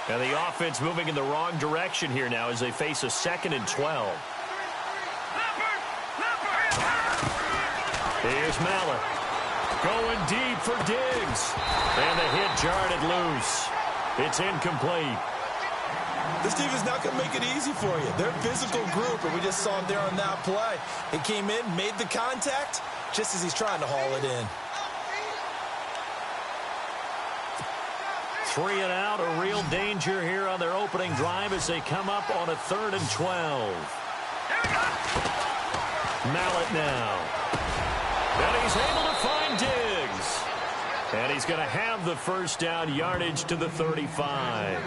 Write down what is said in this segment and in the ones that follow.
And the offense moving in the wrong direction here now as they face a 2nd and 12. Here's Mallett. Going deep for Diggs. And the hit jarred it loose. It's incomplete. This team is not going to make it easy for you. They're a physical group, and we just saw him there on that play. He came in, made the contact, just as he's trying to haul it in. 3 and out, a real danger here on their opening drive as they come up on a 3rd and 12. Mallett now. And he's able to find Diggs. And he's going to have the first down, yardage to the 35.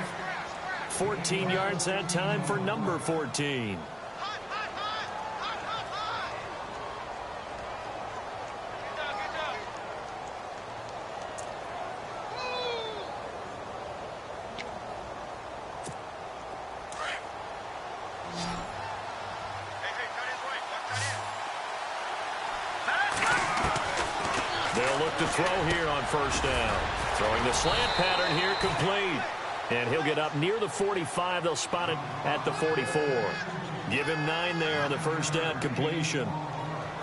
14 yards that time for number 14. They'll look to throw here on first down. Throwing the slant pattern here, complete. And he'll get up near the 45. They'll spot it at the 44. Give him 9 there on the first down completion.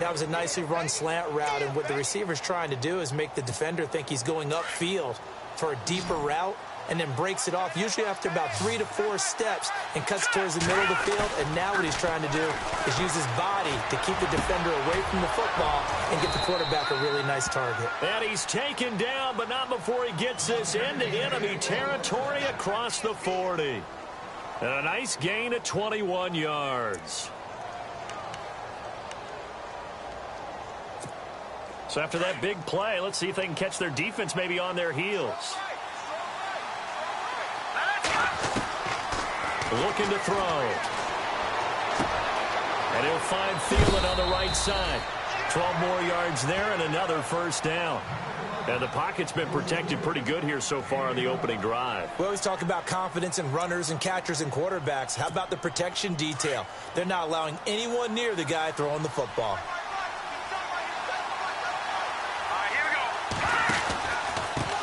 That was a nicely run slant route, and what the receiver's trying to do is make the defender think he's going upfield for a deeper route, and then breaks it off, usually after about 3 to 4 steps, and cuts towards the middle of the field. And now what he's trying to do is use his body to keep the defender away from the football and get the quarterback a really nice target. And he's taken down, but not before he gets this into enemy territory across the 40. And a nice gain of 21 yards. So after that big play, let's see if they can catch their defense maybe on their heels. Looking to throw. And he'll find Thielen on the right side. 12 more yards there and another first down. And the pocket's been protected pretty good here so far on the opening drive. We always talk about confidence in runners and catchers and quarterbacks. How about the protection detail? They're not allowing anyone near the guy throwing the football.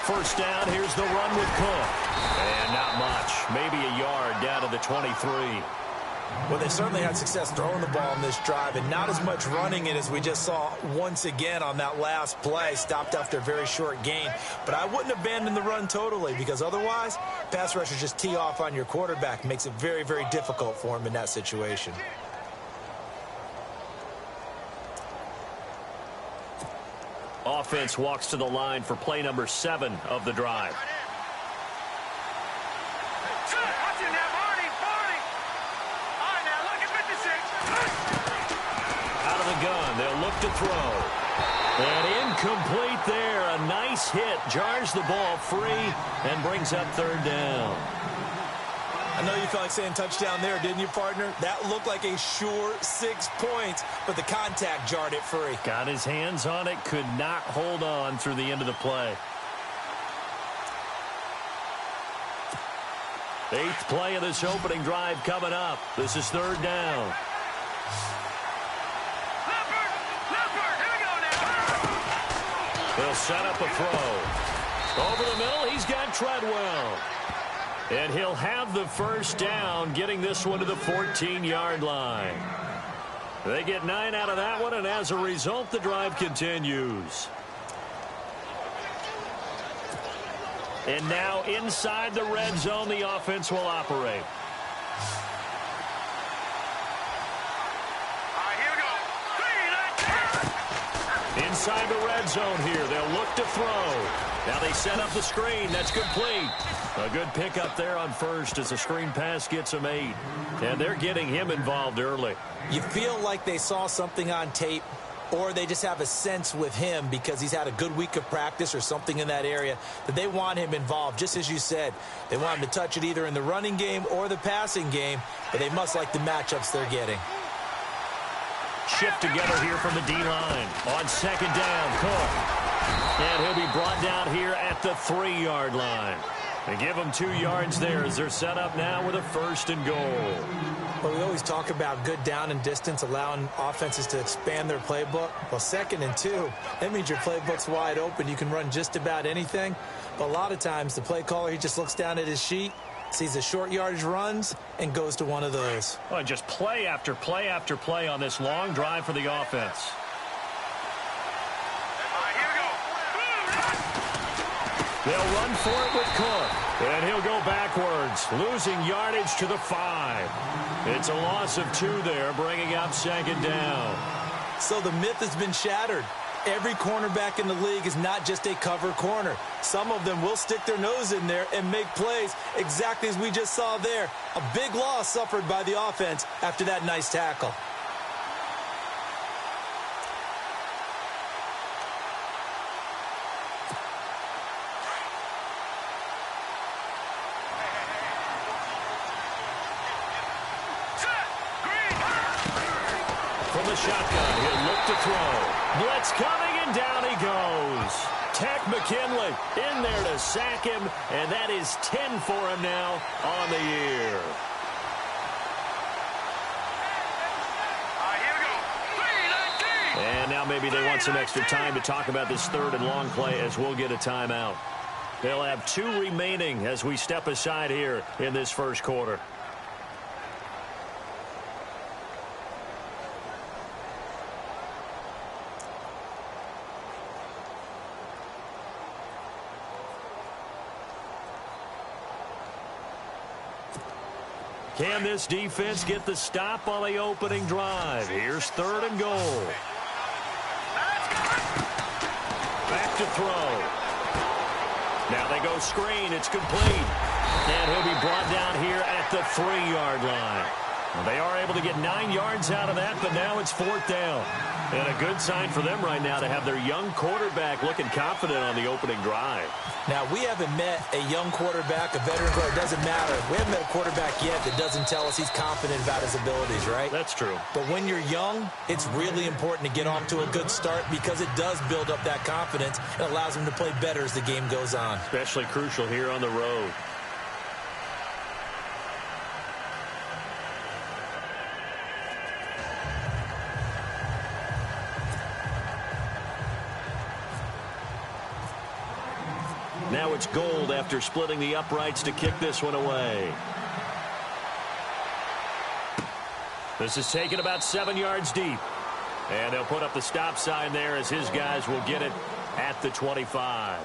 First down, here's the run with Cook. And not much. Maybe a yard down to the 23. Well, they certainly had success throwing the ball in this drive, and not as much running it as we just saw once again on that last play. Stopped after a very short gain. But I wouldn't abandon the run totally, because otherwise, pass rushers just tee off on your quarterback. Makes it very, very difficult for him in that situation. Offense walks to the line for play number 7 of the drive. Out of the gun, they'll look to throw. And incomplete there. A nice hit. Jars the ball free and brings up 3rd down. I know you felt like saying touchdown there, didn't you, partner? That looked like a sure 6 points, but the contact jarred it free. Got his hands on it, could not hold on through the end of the play. 8th play of this opening drive coming up. This is 3rd down. They'll set up a throw. Over the middle, he's got Treadwell. And he'll have the first down, getting this one to the 14-yard line. They get 9 out of that one, and as a result, the drive continues. And now inside the red zone, the offense will operate. Inside the red zone here, they'll look to throw. Now they set up the screen. That's complete. A good pickup there on first as the screen pass gets him 8. And they're getting him involved early. You feel like they saw something on tape, or they just have a sense with him because he's had a good week of practice or something in that area that they want him involved. Just as you said, they want him to touch it either in the running game or the passing game, but they must like the matchups they're getting. Shift together here from the D-line. On 2nd down, Cook. And he'll be brought down here at the 3-yard line. They give him 2 yards there as they're set up now with a 1st and goal. Well, we always talk about good down and distance, allowing offenses to expand their playbook. Well, 2nd and 2, that means your playbook's wide open. You can run just about anything. But a lot of times, the play caller, he just looks down at his sheet, sees the short yardage runs, and goes to one of those. Well, just play after play after play on this long drive for the offense. They'll run for it with Cook, and he'll go backwards, losing yardage to the 5. It's a loss of 2 there, bringing up second down. So the myth has been shattered. Every cornerback in the league is not just a cover corner. Some of them will stick their nose in there and make plays exactly as we just saw there. A big loss suffered by the offense after that nice tackle. From the shotgun, he'll look to throw. Blitz coming, and down he goes. Tech McKinley in there to sack him, and that is 10 for him now on the year. And now maybe they want some extra time to talk about this third and long play as we'll get a timeout. They'll have 2 remaining as we step aside here in this first quarter. Can this defense get the stop on the opening drive? Here's 3rd and goal. Back to throw. Now they go screen. It's complete. And he'll be brought down here at the 3-yard line. Well, they are able to get 9 yards out of that, but now it's 4th down. And a good sign for them right now to have their young quarterback looking confident on the opening drive. Now, we haven't met a young quarterback, a veteran player. It doesn't matter. We haven't met a quarterback yet that doesn't tell us he's confident about his abilities, right? That's true. But when you're young, it's really important to get off to a good start because it does build up that confidence and allows him to play better as the game goes on. Especially crucial here on the road. Now it's Gold after splitting the uprights to kick this one away. This is taken about 7 yards deep. And they'll put up the stop sign there as his guys will get it at the 25.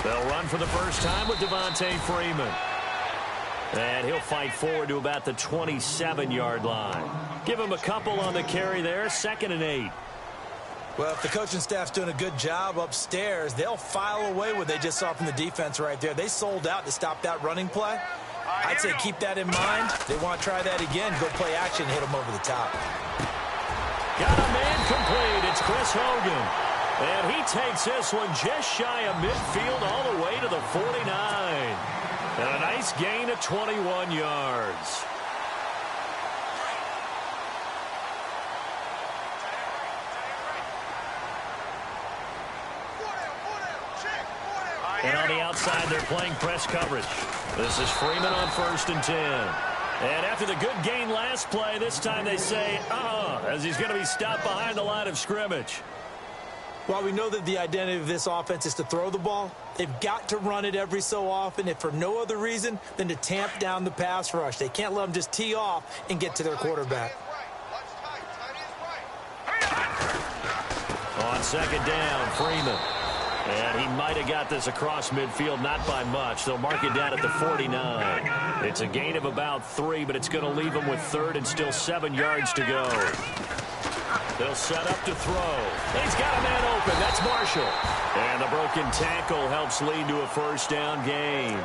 They'll run for the first time with Devontae Freeman. And he'll fight forward to about the 27-yard line. Give him a couple on the carry there, 2nd and 8. Well, if the coaching staff's doing a good job upstairs, they'll file away what they just saw from the defense right there. They sold out to stop that running play. I'd say keep that in mind. They want to try that again, go play action, hit them over the top. Got a man complete. It's Chris Hogan. And he takes this one just shy of midfield all the way to the 49. And a nice gain of 21 yards. And on the outside, they're playing press coverage. This is Freeman on 1st and 10. And after the good gain last play, this time they say, as he's going to be stopped behind the line of scrimmage. While we know that the identity of this offense is to throw the ball, they've got to run it every so often, if for no other reason than to tamp down the pass rush. They can't let them just tee off and get to their quarterback. On 2nd down, Freeman. And he might have got this across midfield, not by much. They'll mark it down at the 49. It's a gain of about 3, but it's going to leave them with 3rd and still 7 yards to go. They'll set up to throw. He's got a man open. That's Marshall. And the broken tackle helps lead to a 1st down gain.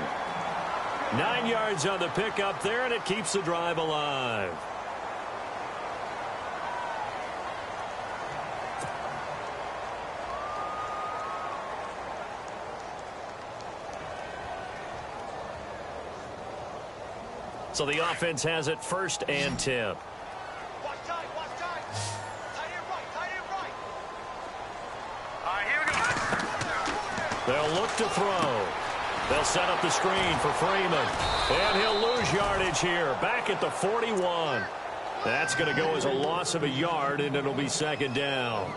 9 yards on the pickup there, and it keeps the drive alive. So the offense has it 1st and 10. Watch time, watch time. They'll look to throw. They'll set up the screen for Freeman. And he'll lose yardage here. Back at the 41. That's going to go as a loss of a yard, and it'll be second down.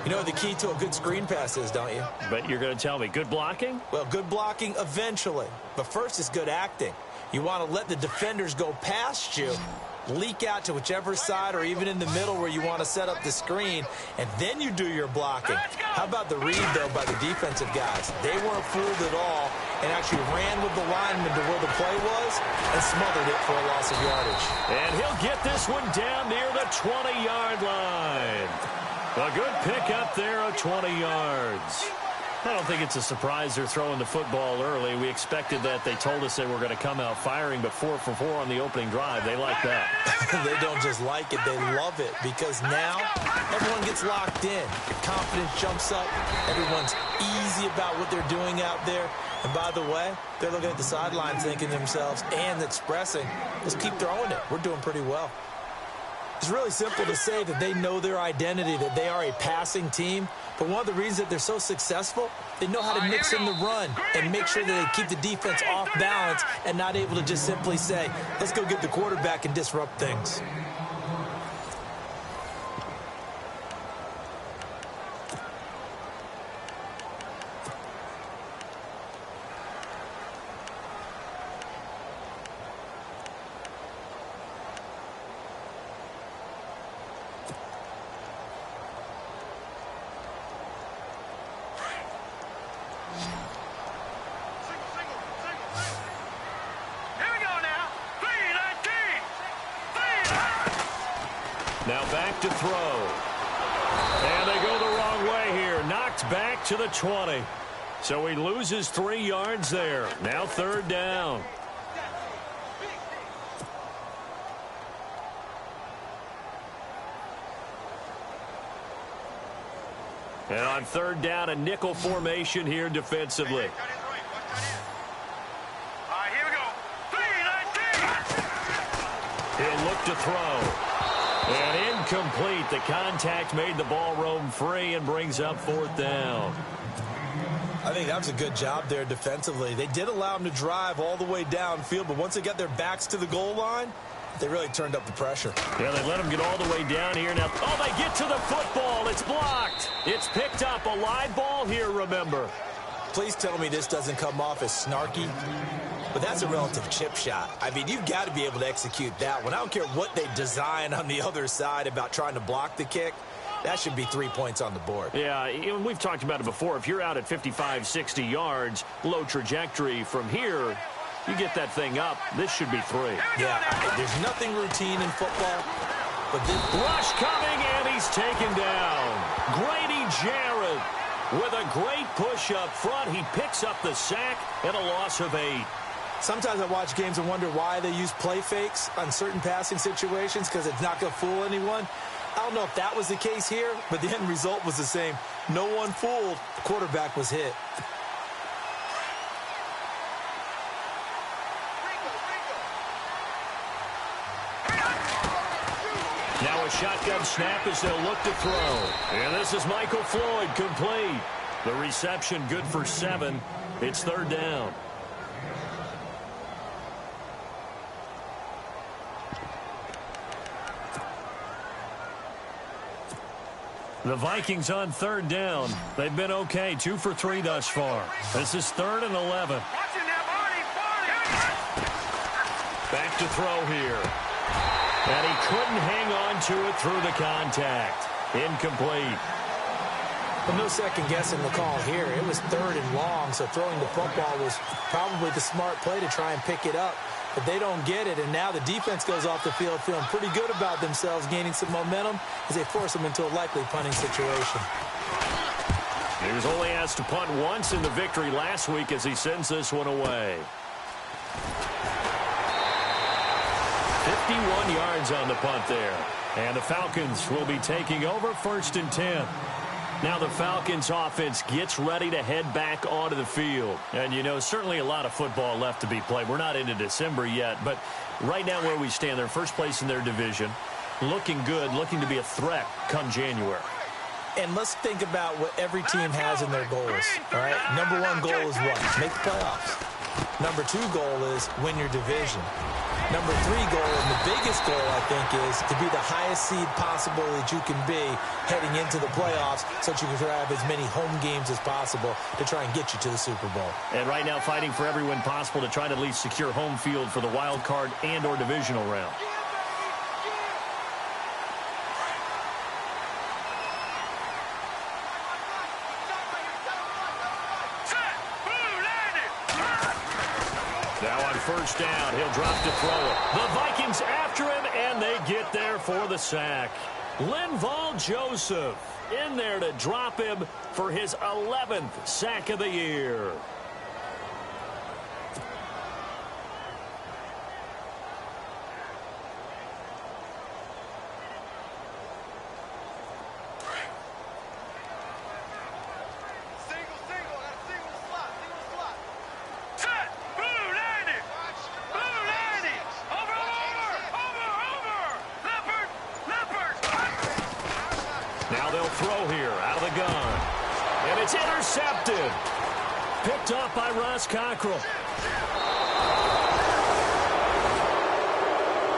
You know what the key to a good screen pass is, don't you? But you're going to tell me, good blocking? Well, good blocking eventually. But first is good acting. You want to let the defenders go past you, leak out to whichever side or even in the middle where you want to set up the screen, and then you do your blocking. How about the read, though, by the defensive guys? They weren't fooled at all and actually ran with the lineman to where the play was and smothered it for a loss of yardage. And he'll get this one down near the 20-yard line. A good pick up there of 20 yards. I don't think it's a surprise they're throwing the football early. We expected that. They told us they were going to come out firing, but 4 for 4 on the opening drive. They like that. They don't just like it, they love it, because now everyone gets locked in. Confidence jumps up. Everyone's easy about what they're doing out there. And by the way, they're looking at the sidelines thinking to themselves and expressing, let's keep throwing it. We're doing pretty well. It's really simple to say that they know their identity, that they are a passing team. But one of the reasons that they're so successful, they know how to mix in the run and make sure that they keep the defense off balance and not able to just simply say, let's go get the quarterback and disrupt things. Now back to throw. And they go the wrong way here. Knocked back to the 20. So he loses 3 yards there. Now third down. And on third down, a nickel formation here defensively. He'll look to throw. And incomplete. The contact made the ball roam free and brings up fourth down. I think that was a good job there defensively. They did allow them to drive all the way downfield, but once they got their backs to the goal line, they really turned up the pressure. Yeah, they let them get all the way down here. Now, oh, they get to the football. It's blocked. It's picked up. A live ball here, remember. Please tell me this doesn't come off as snarky. But that's a relative chip shot. I mean, you've got to be able to execute that one. I don't care what they design on the other side about trying to block the kick. That should be 3 points on the board. Yeah, we've talked about it before. If you're out at 55, 60 yards, low trajectory from here, you get that thing up. This should be 3. Yeah, there's nothing routine in football. But this rush coming, and he's taken down. Grady Jarrett with a great push up front. He picks up the sack and a loss of 8. Sometimes I watch games and wonder why they use play fakes on certain passing situations, because it's not going to fool anyone. I don't know if that was the case here, but the end result was the same. No one fooled. The quarterback was hit. Now a shotgun snap as they'll look to throw. And this is Michael Floyd, complete. The reception good for 7. It's third down. The Vikings on third down. They've been okay, 2 for 3 thus far. This is 3rd and 11. Back to throw here. And he couldn't hang on to it through the contact. Incomplete. Well, no second guessing the call here. It was 3rd and long, so throwing the football was probably the smart play to try and pick it up. But they don't get it, and now the defense goes off the field feeling pretty good about themselves, gaining some momentum as they force them into a likely punting situation. He was only asked to punt once in the victory last week as he sends this one away. 51 yards on the punt there. And the Falcons will be taking over 1st and 10. Now the Falcons offense gets ready to head back onto the field. And, you know, certainly a lot of football left to be played. We're not into December yet, but right now where we stand, they're first place in their division. Looking good, looking to be a threat come January. And let's think about what every team has in their goals, all right? Number one goal is what? Make the playoffs. Number two goal is win your division. Number three goal, and the biggest goal, I think, is to be the highest seed possible that you can be heading into the playoffs so that you can have as many home games as possible to try and get you to the Super Bowl. And right now fighting for every win possible to try to at least secure home field for the wild card and or divisional round. Now on first down, he'll drop to throw it. The Vikings after him, and they get there for the sack. Linval Joseph in there to drop him for his 11th sack of the year. Now they'll throw here out of the gun. And it's intercepted. Picked off by Ross Cockrell.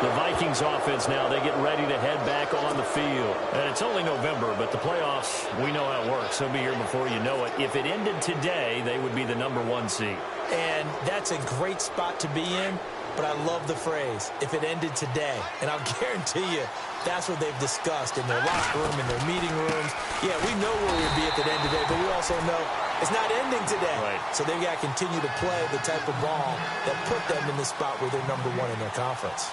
The Vikings offense now, they get ready to head back on the field. And it's only November, but the playoffs, we know how it works. They'll be here before you know it. If it ended today, they would be the #1 seed. And that's a great spot to be in. But I love the phrase, if it ended today. And I'll guarantee you, that's what they've discussed in their locker room, in their meeting rooms. Yeah, we know where we'd be at the end of the day, but we also know it's not ending today. Right. So they've got to continue to play the type of ball that put them in the spot where they're #1 in their conference.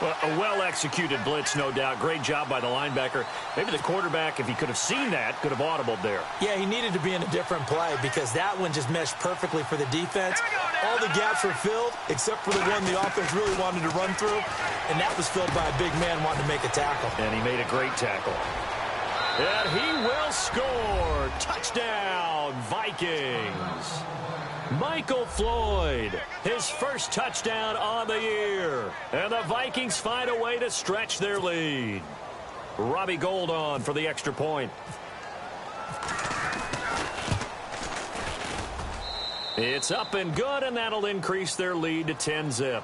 Well, a well-executed blitz, no doubt. Great job by the linebacker. Maybe the quarterback, if he could have seen that, could have audibled there. Yeah, he needed to be in a different play because that one just meshed perfectly for the defense. All the gaps were filled except for the one the offense really wanted to run through, and that was filled by a big man wanting to make a tackle. And he made a great tackle. And he will score. Touchdown, Vikings. Michael Floyd, his first touchdown on the year. And the Vikings find a way to stretch their lead. Robbie Gould on for the extra point. It's up and good, and that'll increase their lead to 10-zip.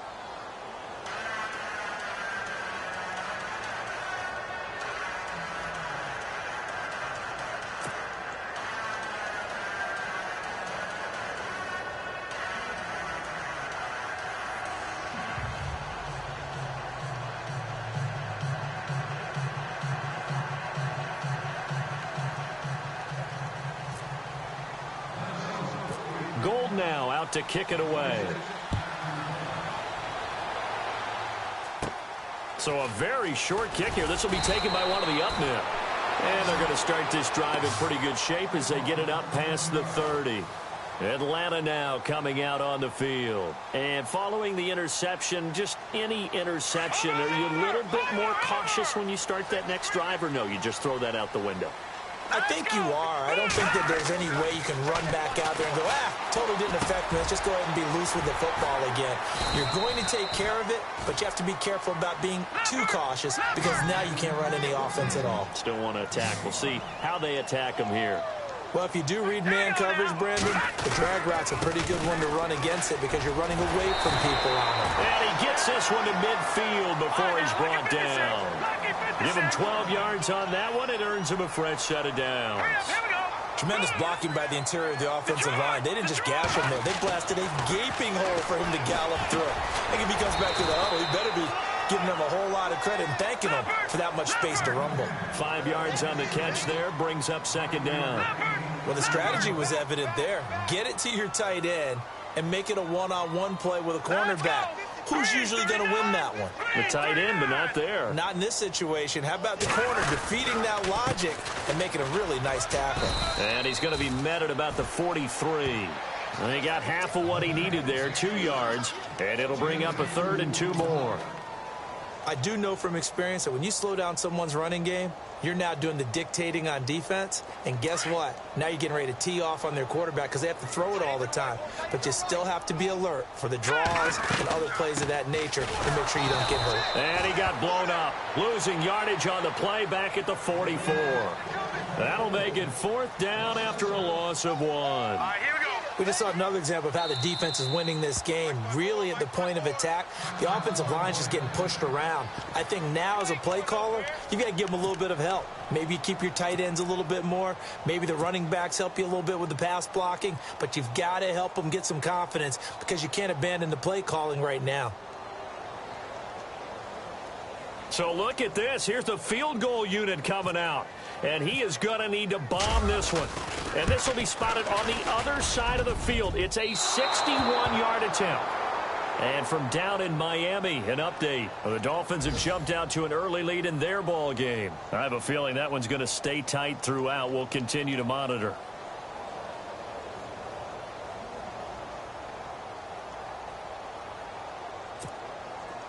Gould now out to kick it away. So a very short kick here. This will be taken by one of the up men. And they're going to start this drive in pretty good shape as they get it up past the 30. Atlanta now coming out on the field. And following the interception, just any interception, are you a little bit more cautious when you start that next drive, or no, you just throw that out the window? I think you are. I don't think that there's any way you can run back out there and go, totally didn't affect me. Let's just go ahead and be loose with the football again. You're going to take care of it, but you have to be careful about being too cautious because now you can't run any offense at all. Still want to attack. We'll see how they attack him here. Well, if you do read man coverage, Brandon, the drag route's a pretty good one to run against it because you're running away from people on it. And he gets this one to midfield before he's brought down. Give him 12 yards on that one. It earns him a fresh set of downs. Tremendous blocking by the interior of the offensive line. They didn't just gash him there. They blasted a gaping hole for him to gallop through. I think if he comes back to the huddle, he better be giving them a whole lot of credit and thanking them for that much space to rumble. 5 yards on the catch there. Brings up second down. Well, the strategy was evident there. Get it to your tight end and make it a one-on-one play with a cornerback. Who's usually going to win that one? The tight end, but not there. Not in this situation. How about the corner defeating that logic and making a really nice tackle? And he's going to be met at about the 43. And he got half of what he needed there, 2 yards. And it'll bring up a 3rd and 2 more. I do know from experience that when you slow down someone's running game, you're now doing the dictating on defense. And guess what? Now you're getting ready to tee off on their quarterback because they have to throw it all the time. But you still have to be alert for the draws and other plays of that nature to make sure you don't get hurt. And he got blown up, losing yardage on the play back at the 44. That'll make it 4th down after a loss of 1. All right, here we go. We just saw another example of how the defense is winning this game. Really at the point of attack, the offensive line's just getting pushed around. I think now as a play caller, you've got to give them a little bit of help. Maybe you keep your tight ends a little bit more. Maybe the running backs help you a little bit with the pass blocking. But you've got to help them get some confidence because you can't abandon the play calling right now. So look at this. Here's the field goal unit coming out. And he is going to need to bomb this one. And this will be spotted on the other side of the field. It's a 61-yard attempt. And from down in Miami, an update. The Dolphins have jumped out to an early lead in their ball game. I have a feeling that one's going to stay tight throughout. We'll continue to monitor.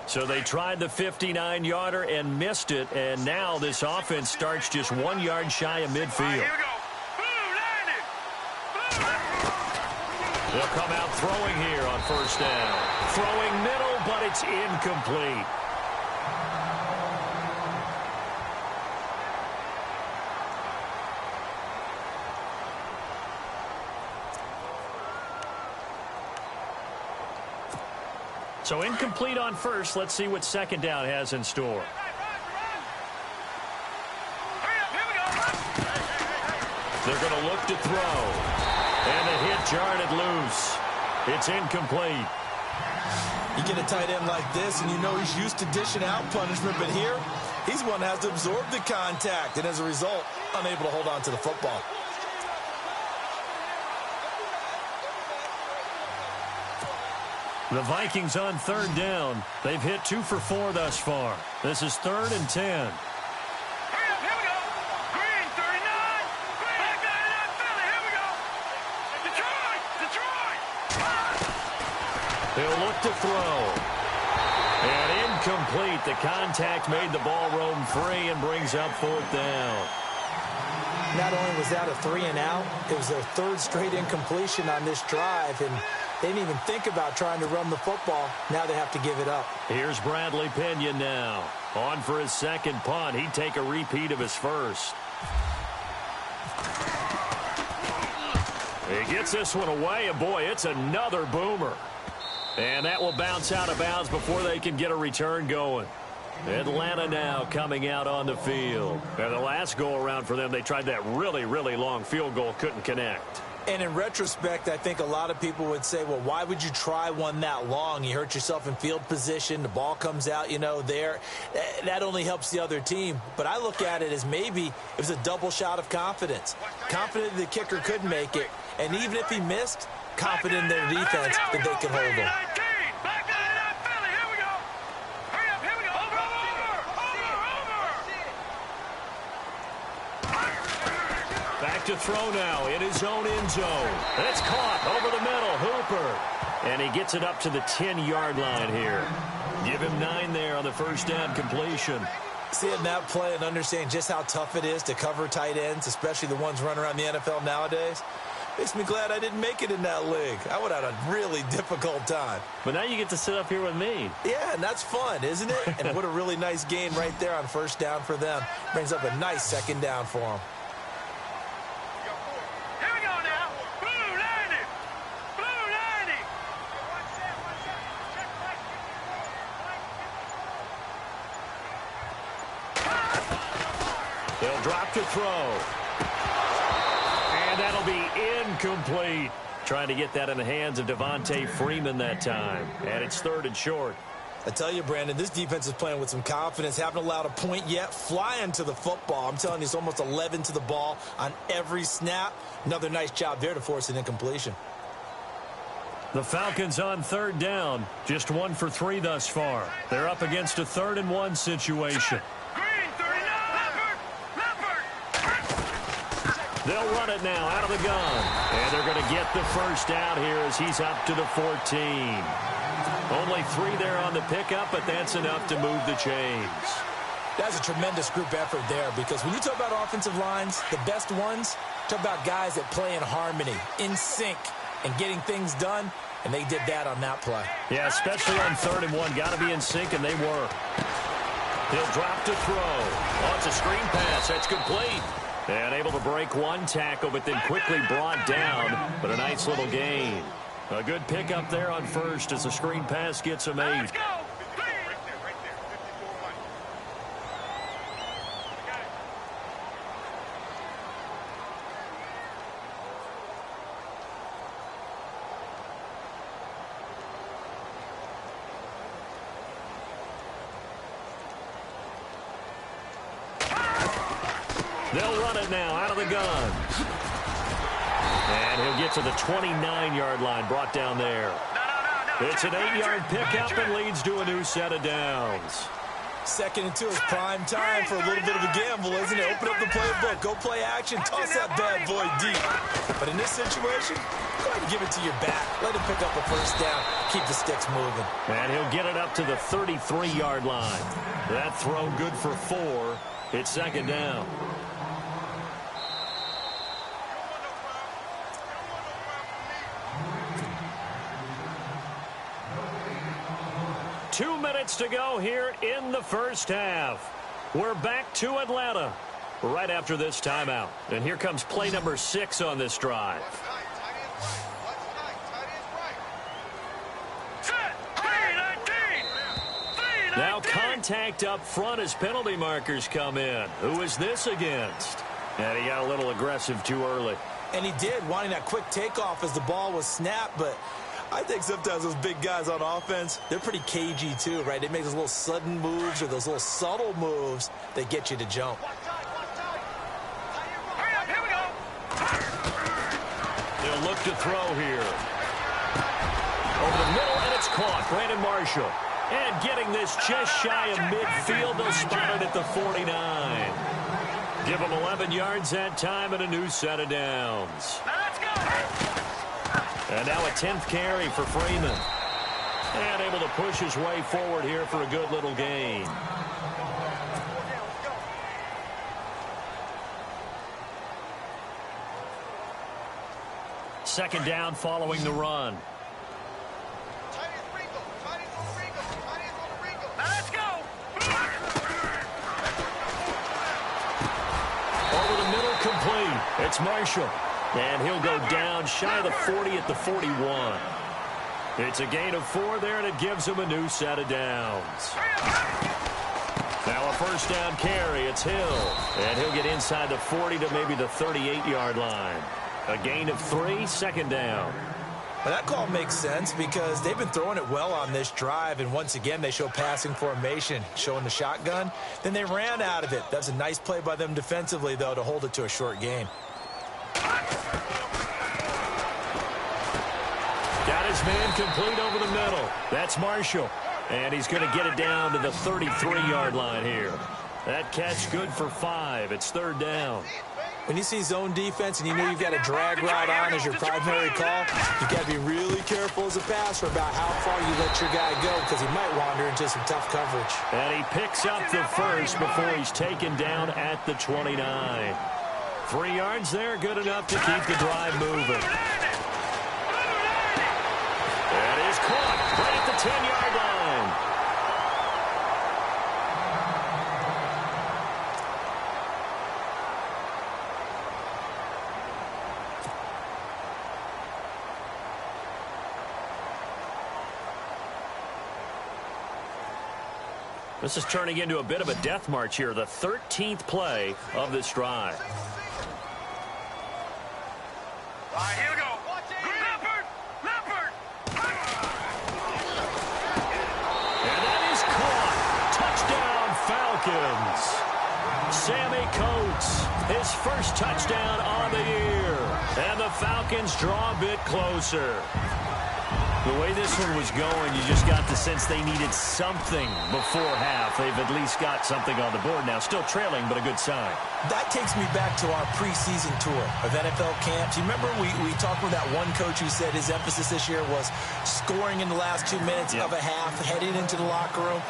So they tried the 59-yarder and missed it, and now this offense starts just 1 yard shy of midfield. Here we go. They'll come out throwing here on 1st down. Throwing middle, but it's incomplete. So incomplete on 1st. Let's see what 2nd down has in store. They're going to look to throw. And the hit jarred it loose. It's incomplete. You get a tight end like this, and you know he's used to dishing out punishment, but here, he's one that has to absorb the contact, and as a result, unable to hold on to the football. The Vikings on 3rd down. They've hit 2 for 4 thus far. This is 3rd and 10. Here we go. Green, 39. Back 99, Philly. Here we go. Detroit. They'll look to throw. And incomplete. The contact made the ball roam free and brings up 4th down. Not only was that a 3 and out, it was their 3rd straight incompletion on this drive, and they didn't even think about trying to run the football. Now they have to give it up. Here's Bradley Pinion now. On for his 2nd punt. He'd take a repeat of his 1st. He gets this one away, and boy, it's another boomer. And that will bounce out of bounds before they can get a return going. Atlanta now coming out on the field. And the last go-around for them, they tried that really, really long field goal, couldn't connect. And in retrospect, I think a lot of people would say, well, why would you try one that long? You hurt yourself in field position. The ball comes out, you know, there. That only helps the other team. But I look at it as maybe it was a double shot of confidence. Confident the kicker could make it. And even if he missed, confident in their defense that they could hold him. Back to throw now in his own end zone. And it's caught over the middle. Hooper. And he gets it up to the 10-yard line here. Give him 9 there on the 1st down completion. Seeing that play and understanding just how tough it is to cover tight ends, especially the ones running around the NFL nowadays, makes me glad I didn't make it in that league. I would have had a really difficult time. But now you get to sit up here with me. Yeah, and that's fun, isn't it? And what a really nice gain right there on 1st down for them. Brings up a nice 2nd down for them. They'll drop to throw. And that'll be incomplete. Trying to get that in the hands of Devontae Freeman that time. And it's 3rd and short. I tell you, Brandon, this defense is playing with some confidence. Haven't allowed a point yet. Flying to the football. I'm telling you, it's almost 11 to the ball on every snap. Another nice job there to force an incompletion. The Falcons on 3rd down. Just 1 for 3 thus far. They're up against a 3rd and 1 situation. They'll run it now out of the gun. And they're going to get the 1st down here as he's up to the 14. Only 3 there on the pickup, but that's enough to move the chains. That's a tremendous group effort there, because when you talk about offensive lines, the best ones, talk about guys that play in harmony, in sync, and getting things done, and they did that on that play. Yeah, especially on 3rd and 1. Got to be in sync, and they were. He'll drop to throw. Oh, it's a screen pass. That's complete. And able to break one tackle, but then quickly brought down. But a nice little gain. A good pickup there on 1st as the screen pass gets him 8. Let's go. They'll run it now out of the gun. And he'll get to the 29-yard line, brought down there. It's an 8-yard pickup and leads to a new set of downs. 2nd and 2 is prime time for a little bit of a gamble, isn't it? Open up the playbook, go play action, toss that bad boy deep. But in this situation, go ahead and give it to your back. Let him pick up a 1st down, keep the sticks moving. And he'll get it up to the 33-yard line. That throw good for 4. It's 2nd down. Two minutes to go here in the 1st half. We're back to Atlanta right after this timeout. And here comes play number 6 on this drive. Now contact up front as penalty markers come in. Who is this against? And he got a little aggressive too early. And he did, wanting that quick takeoff as the ball was snapped, but I think sometimes those big guys on offense, they're pretty cagey too, right? They make those little sudden moves or those little subtle moves that get you to jump. Here we go. They'll look to throw here. Over the middle, and it's caught. Brandon Marshall. And getting this just shy of midfield, they'll spot it at the 49. Give him 11 yards that time and a new set of downs. Let's go. And now a 10th carry for Freeman. And able to push his way forward here for a good little gain. Second down following the run. Let's go. Over the middle, complete. It's Marshall. And he'll go down shy of the 40 at the 41. It's a gain of 4 there, and it gives him a new set of downs. Now a 1st down carry. It's Hill. And he'll get inside the 40 to maybe the 38-yard line. A gain of 3, 2nd down. Well, that call makes sense because they've been throwing it well on this drive, and once again they show passing formation, showing the shotgun. Then they ran out of it. That's a nice play by them defensively, though, to hold it to a short gain. Got his man complete over the middle. That's Marshall. And he's going to get it down to the 33-yard line here. That catch good for 5. It's 3rd down. When you see zone defense and you know you've got a drag route on as your primary call, you've got to be really careful as a passer about how far you let your guy go because he might wander into some tough coverage. And he picks up the 1st before he's taken down at the 29. 3 yards there, good enough to keep the drive moving. That is caught right at the 10-yard line. This is turning into a bit of a death march here, the 13th play of this drive. Here we go. Leopard. And that is caught. Touchdown, Falcons. Sammy Coates, his first touchdown on the year. And the Falcons draw a bit closer. The way this one was going, you just got the sense they needed something before half. They've at least got something on the board now. Still trailing, but a good sign. That takes me back to our preseason tour of NFL camps. You remember we talked with that one coach who said his emphasis this year was scoring in the last 2 minutes of a half, heading into the locker room.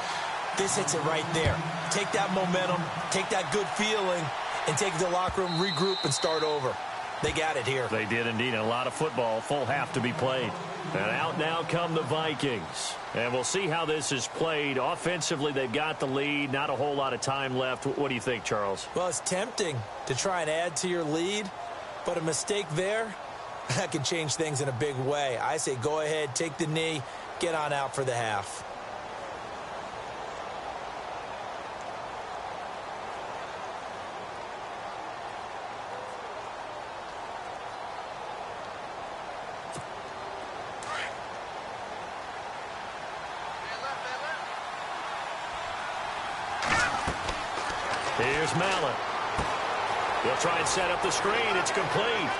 This hits it right there. Take that momentum, take that good feeling, and take it to the locker room, regroup, and start over. They got it here. They did indeed. A lot of football, full half to be played. And out now come the Vikings. And we'll see how this is played. Offensively, they've got the lead. Not a whole lot of time left. What do you think, Charles? Well, it's tempting to try and add to your lead, but a mistake there, that can change things in a big way. I say go ahead, take the knee, get on out for the half. Here's Mallet. He'll try and set up the screen. It's complete.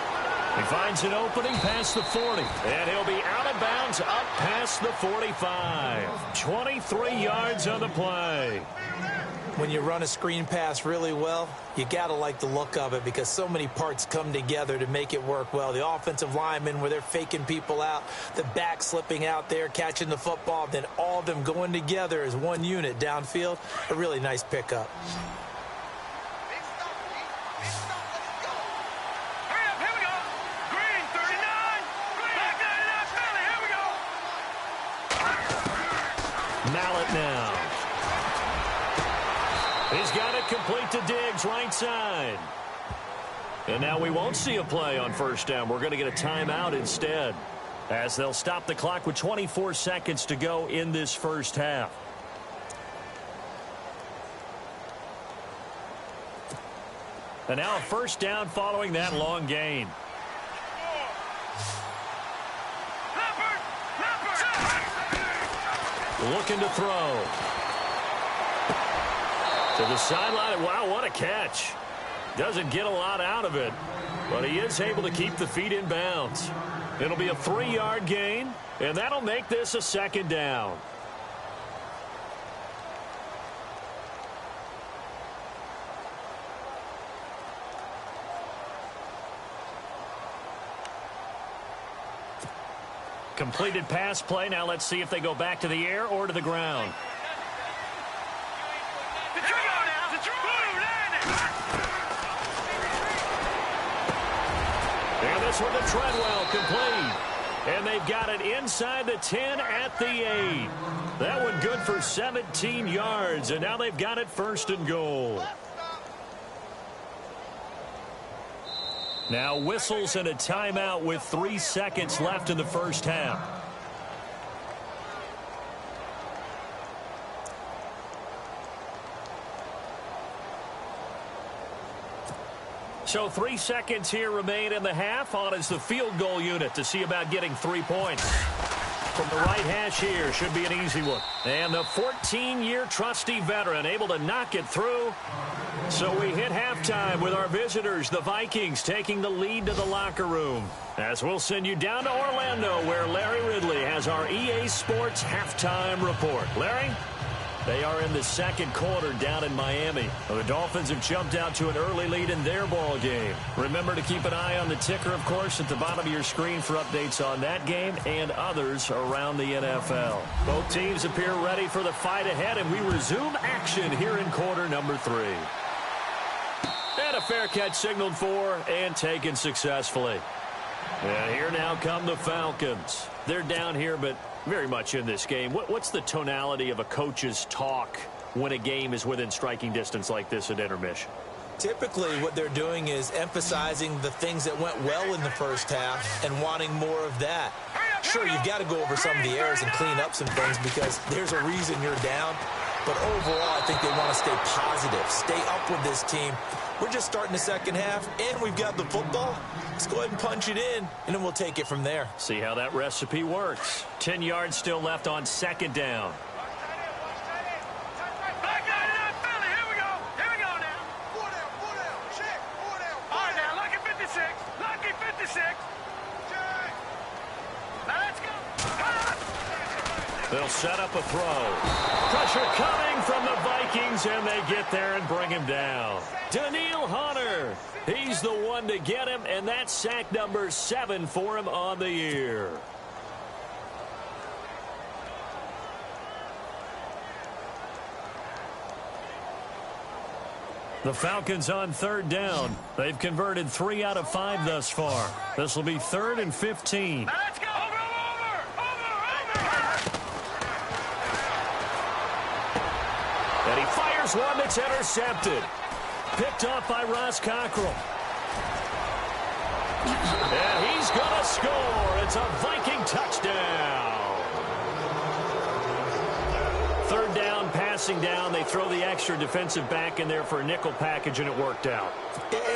He finds an opening past the 40. And he'll be out of bounds up past the 45. 23 yards on the play. When you run a screen pass really well, you got to like the look of it because so many parts come together to make it work well. The offensive linemen where they're faking people out, the back slipping out there, catching the football, then all of them going together as one unit downfield. A really nice pickup. Mallet now. He's got it complete to Diggs, right side. And now we won't see a play on first down. We're going to get a timeout instead, as they'll stop the clock with 24 seconds to go in this first half. And now a first down following that long gain. Looking to throw. To the sideline. Wow, what a catch. Doesn't get a lot out of it, but he is able to keep the feet in bounds. It'll be a 3-yard gain, and that'll make this a second down. Completed pass play. Now let's see if they go back to the air or to the ground. And this one to Treadwell, complete. And they've got it inside the 10 at the 8. That one good for 17 yards, and now they've got it first and goal. Now whistles and a timeout with 3 seconds left in the first half. So 3 seconds here remain in the half. On is the field goal unit to see about getting 3 points. From the right hash here, should be an easy one. And the 14-year trusty veteran able to knock it through. So we hit halftime with our visitors, the Vikings, taking the lead to the locker room. As we'll send you down to Orlando, where Larry Ridley has our EA Sports halftime report. Larry? They are in the second quarter down in Miami. The Dolphins have jumped out to an early lead in their ball game. Remember to keep an eye on the ticker, of course, at the bottom of your screen for updates on that game and others around the NFL. Both teams appear ready for the fight ahead, and we resume action here in quarter number 3. And a fair catch signaled for and taken successfully. And here now come the Falcons. They're down here, but very much in this game. What's the tonality of a coach's talk when a game is within striking distance like this at intermission? Typically, what they're doing is emphasizing the things that went well in the first half and wanting more of that. Sure, you've got to go over some of the errors and clean up some things because there's a reason you're down. But overall, I think they want to stay positive, stay up with this team. We're just starting the second half, and we've got the football. Let's go ahead and punch it in, and then we'll take it from there. See how that recipe works. 10 yards still left on second down. Lucky 56. Now let's go. set up a throw. Pressure coming from the Vikings, and they get there and bring him down. Daniil Hunter, he's the one to get him, and that's sack number 7 for him on the year. The Falcons on 3rd down. They've converted 3 out of 5 thus far. This will be 3rd and 15. Let's go. Over. And he fires one that's intercepted. Picked off by Ross Cockrell. And he's going to score. It's a Viking touchdown. 3rd down, passing down. They throw the extra defensive back in there for a nickel package, and it worked out.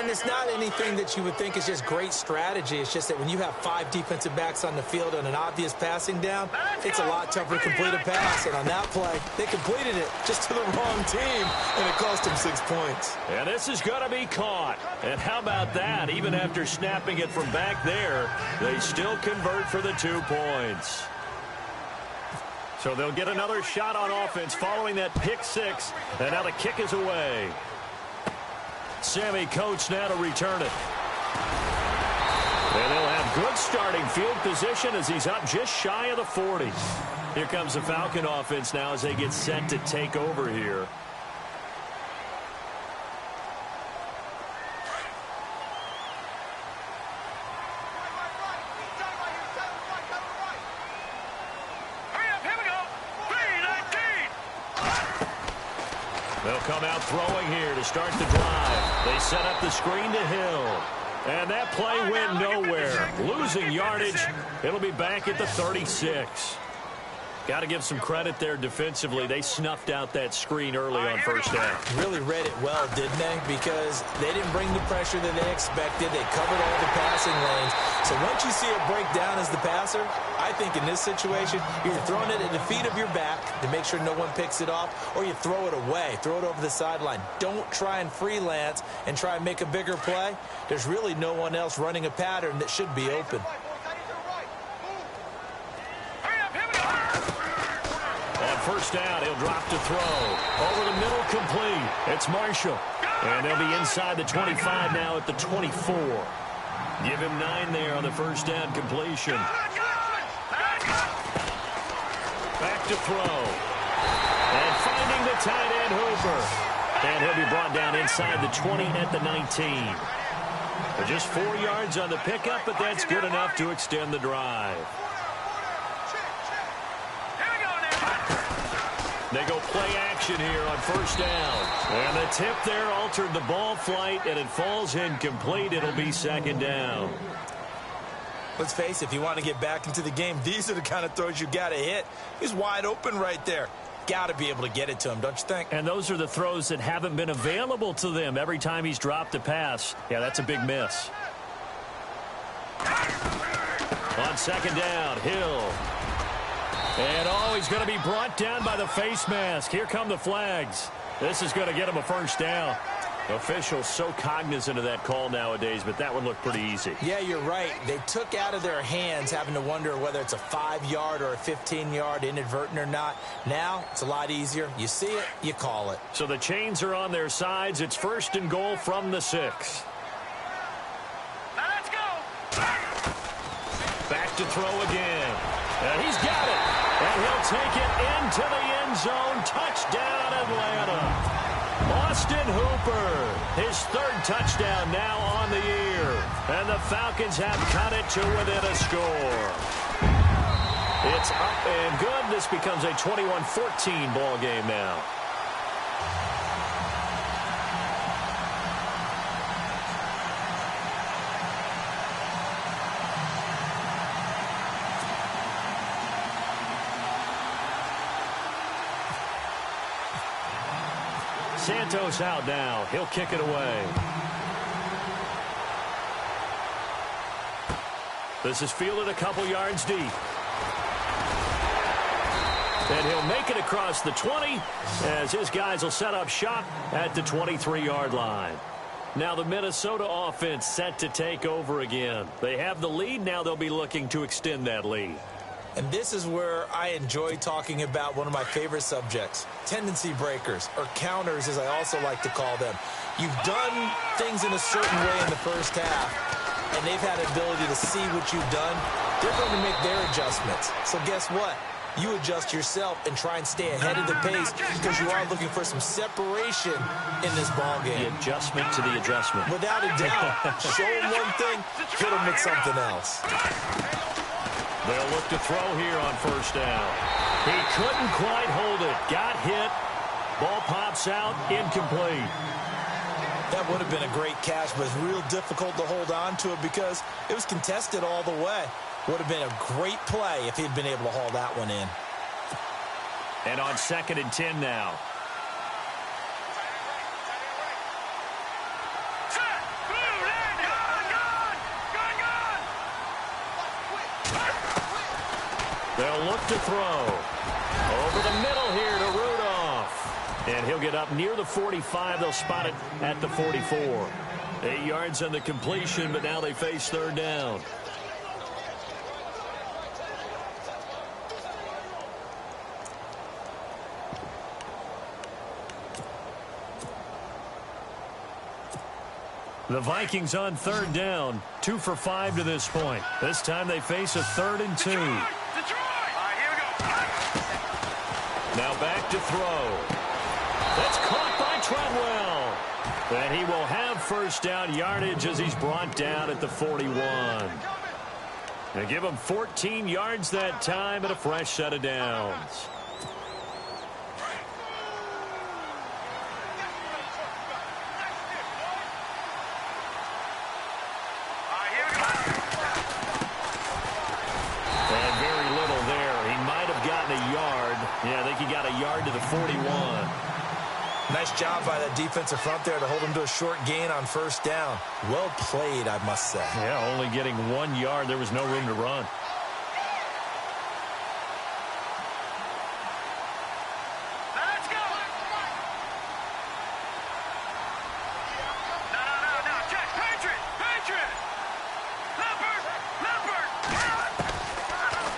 And it's not anything that you would think is just great strategy. It's just that when you have 5 defensive backs on the field on an obvious passing down, it's a lot tougher to complete a pass. And on that play, they completed it just to the wrong team, and it cost them 6 points. And this is going to be caught. And how about that? Even after snapping it from back there, they still convert for the 2 points. So they'll get another shot on offense following that pick 6. And now the kick is away. Sammy Coates now to return it. And they'll have good starting field position as he's up just shy of the 40. Here comes the Falcon offense now as they get set to take over here. They'll come out throwing here to start the drive. They set up the screen to Hill. And that play went nowhere. Losing yardage. It'll be back at the 36. Got to give some credit there defensively. They snuffed out that screen early on 1st down. Really read it well, didn't they? Because they didn't bring the pressure that they expected. They covered all the passing lanes. So once you see it break down as the passer, I think in this situation, you're throwing it at the feet of your back to make sure no one picks it off, or you throw it away, throw it over the sideline. Don't try and freelance and try and make a bigger play. There's really no one else running a pattern that should be open. On 1st down, he'll drop to throw. Over the middle, complete. It's Marshall. And they'll be inside the 25 now at the 24. Give him 9 there on the 1st down completion. Back to throw. And finding the tight end, Hooper. And he'll be brought down inside the 20 at the 19. Just 4 yards on the pickup, but that's good enough to extend the drive. They go play action here on 1st down. And the tip there altered the ball flight, and it falls incomplete. It'll be 2nd down. Let's face it, if you want to get back into the game, these are the kind of throws you got to hit. He's wide open right there. Got to be able to get it to him, don't you think? And those are the throws that haven't been available to them every time he's dropped a pass. Yeah, that's a big miss. On 2nd down, Hill. And he's going to be brought down by the face mask. Here come the flags. This is going to get him a 1st down. Officials so cognizant of that call nowadays, but that would look pretty easy. Yeah, you're right. They took out of their hands having to wonder whether it's a 5-yard or a 15-yard inadvertent or not. Now, it's a lot easier. You see it, you call it. So the chains are on their sides. It's 1st and goal from the 6. Now let's go. Back to throw again. And he's got it. And he'll take it into the end zone. Touchdown, Atlanta. Austin Hooper, his 3rd touchdown now on the year. And the Falcons have cut it to within a score. It's up and good. This becomes a 21-14 ball game now. Santos out now. He'll kick it away. This is fielded a couple yards deep. And he'll make it across the 20 as his guys will set up shop at the 23-yard line. Now the Minnesota offense set to take over again. They have the lead. Now they'll be looking to extend that lead. And this is where I enjoy talking about one of my favorite subjects, tendency breakers, or counters as I also like to call them. You've done things in a certain way in the first half, and they've had the ability to see what you've done. They're going to make their adjustments. So guess what? You adjust yourself and try and stay ahead of the pace because you are looking for some separation in this ballgame. The adjustment to the adjustment. Without a doubt. Show them one thing, hit them with something else. They'll look to throw here on first down. He couldn't quite hold it. Got hit. Ball pops out. Incomplete. That would have been a great catch, but it's real difficult to hold on to it because it was contested all the way. Would have been a great play if he'd been able to haul that one in. And on 2nd and 10 now. They'll look to throw. Over the middle here to Rudolph. And he'll get up near the 45. They'll spot it at the 44. 8 yards on the completion, but now they face 3rd down. The Vikings on 3rd down. 2 for 5 to this point. This time they face a 3rd and 2. Now back to throw. That's caught by Treadwell. And he will have first down yardage as he's brought down at the 41. They give him 14 yards that time and a fresh set of downs. Yeah, I think he got a yard to the 41. Nice job by that defensive front there to hold him to a short gain on first down. Well played, I must say. Yeah, only getting 1 yard. There was no room to run. Let's go. No. Check. Patriot. Leopard.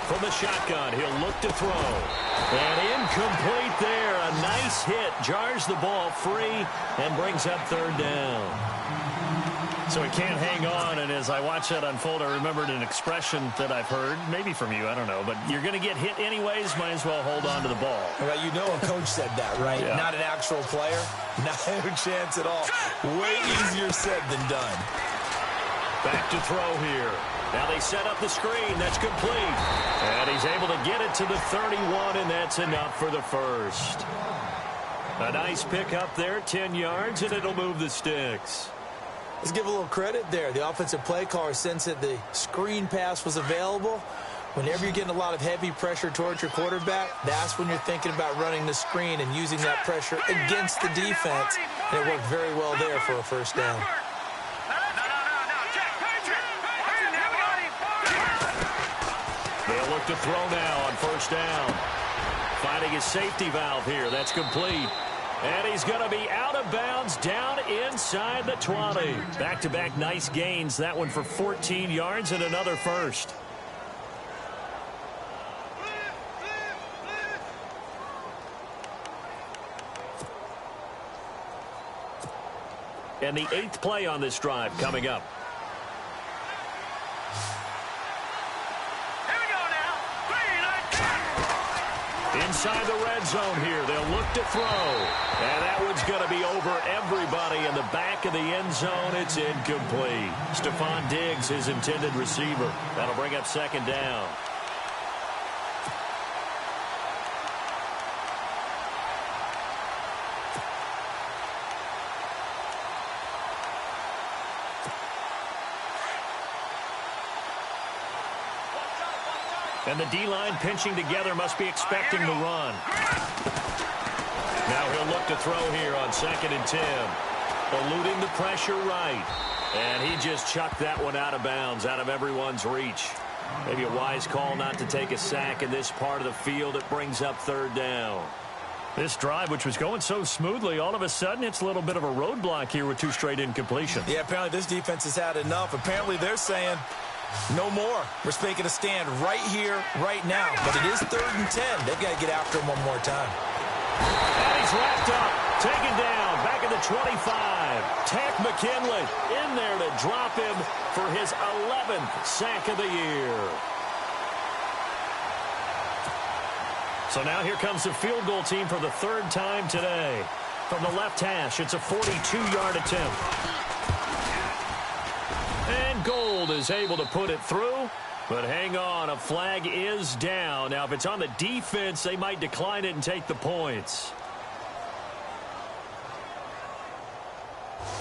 From the shotgun, he'll look to throw. And incomplete there. A nice hit. Jars the ball free and brings up 3rd down. So he can't hang on. And as I watch that unfold, I remembered an expression that I've heard, maybe from you, I don't know. But you're going to get hit anyways, might as well hold on to the ball. Well, you know a coach said that, right? Yeah. Not an actual player. Not a chance at all. Way easier said than done. Back to throw here. Now they set up the screen. That's complete. And he's able to get it to the 31, and that's enough for the first. A nice pick up there, 10 yards, and it'll move the sticks. Let's give a little credit there. The offensive play caller sensed that the screen pass was available. Whenever you're getting a lot of heavy pressure towards your quarterback, that's when you're thinking about running the screen and using that pressure against the defense. And it worked very well there for a first down. They'll look to throw now on first down. Finding his safety valve here. That's complete. And he's going to be out of bounds down inside the 20. Back-to-back nice gains. That one for 14 yards and another first. And the 8th play on this drive coming up. Inside the red zone here. They'll look to throw. And that one's going to be over everybody in the back of the end zone. It's incomplete. Stephon Diggs, his intended receiver. That'll bring up 2nd down. And the D-line pinching together must be expecting the run. Now he'll look to throw here on 2nd and 10. Eluding the pressure right. And he just chucked that one out of bounds, out of everyone's reach. Maybe a wise call not to take a sack in this part of the field. It brings up 3rd down. This drive, which was going so smoothly, all of a sudden it's a little bit of a roadblock here with 2 straight incompletions. Yeah, apparently this defense has had enough. Apparently they're saying, No more. We're making a stand right here, right now. But it is 3rd and 10. They've got to get after him one more time. And he's wrapped up, taken down, back at the 25. Takk McKinley in there to drop him for his 11th sack of the year. So now here comes the field goal team for the 3rd time today. From the left hash, it's a 42-yard attempt. And Gold is able to put it through. But hang on, a flag is down. Now, if it's on the defense, they might decline it and take the points.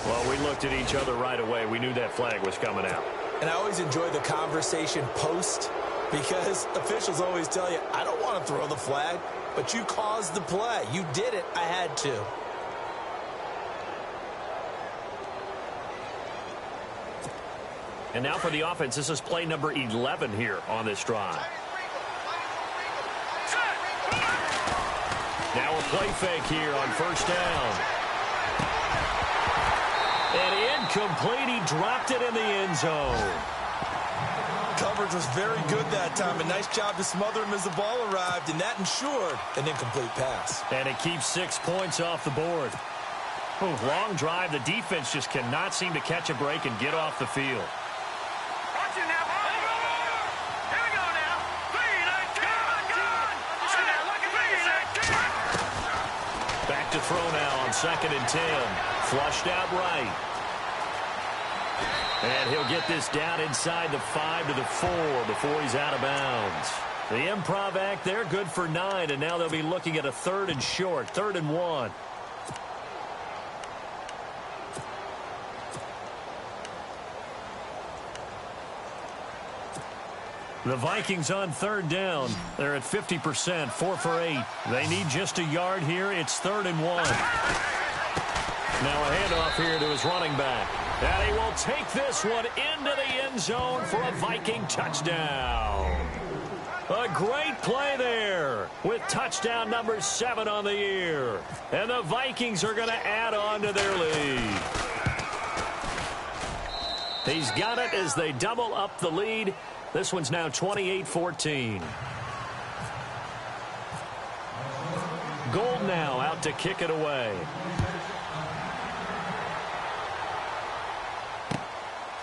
Well, we looked at each other right away. We knew that flag was coming out. And I always enjoy the conversation post because officials always tell you, I don't want to throw the flag, but you caused the play. You did it. I had to. And now for the offense, this is play number 11 here on this drive. Now a play fake here on 1st down. And incomplete. He dropped it in the end zone. Coverage was very good that time. A nice job to smother him as the ball arrived, and that ensured an incomplete pass. And it keeps 6 points off the board. Long drive. The defense just cannot seem to catch a break and get off the field. Back to throw now on 2nd and 10. Flushed out right. And he'll get this down inside the 5 to the 4 before he's out of bounds. The improv act there, good for 9, and now they'll be looking at a 3rd and short, 3rd and 1. The Vikings on 3rd down. They're at 50%, 4 for 8. They need just a yard here. It's 3rd and 1. Now a handoff here to his running back. And he will take this one into the end zone for a Viking touchdown. A great play there with touchdown number 7 on the year. And the Vikings are going to add on to their lead. He's got it as they double up the lead. This one's now 28-14. Gold now out to kick it away.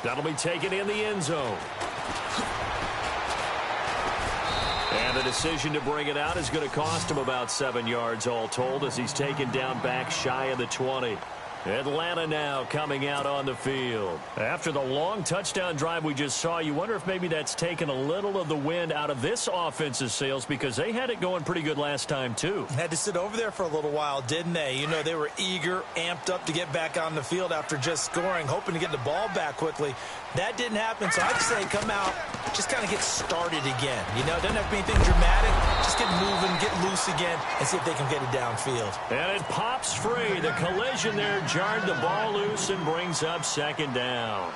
That'll be taken in the end zone. And the decision to bring it out is going to cost him about 7 yards all told as he's taken down back shy of the 20. Atlanta now coming out on the field. After the long touchdown drive we just saw, you wonder if maybe that's taken a little of the wind out of this offense's sails because they had it going pretty good last time too. Had to sit over there for a little while, didn't they? You know, they were eager, amped up to get back on the field after just scoring, hoping to get the ball back quickly. That didn't happen, so I'd say come out, just kind of get started again. You know, it doesn't have to be anything dramatic. Just get moving, get loose again, and see if they can get it downfield. And it pops free. The collision there jarred the ball loose and brings up 2nd down.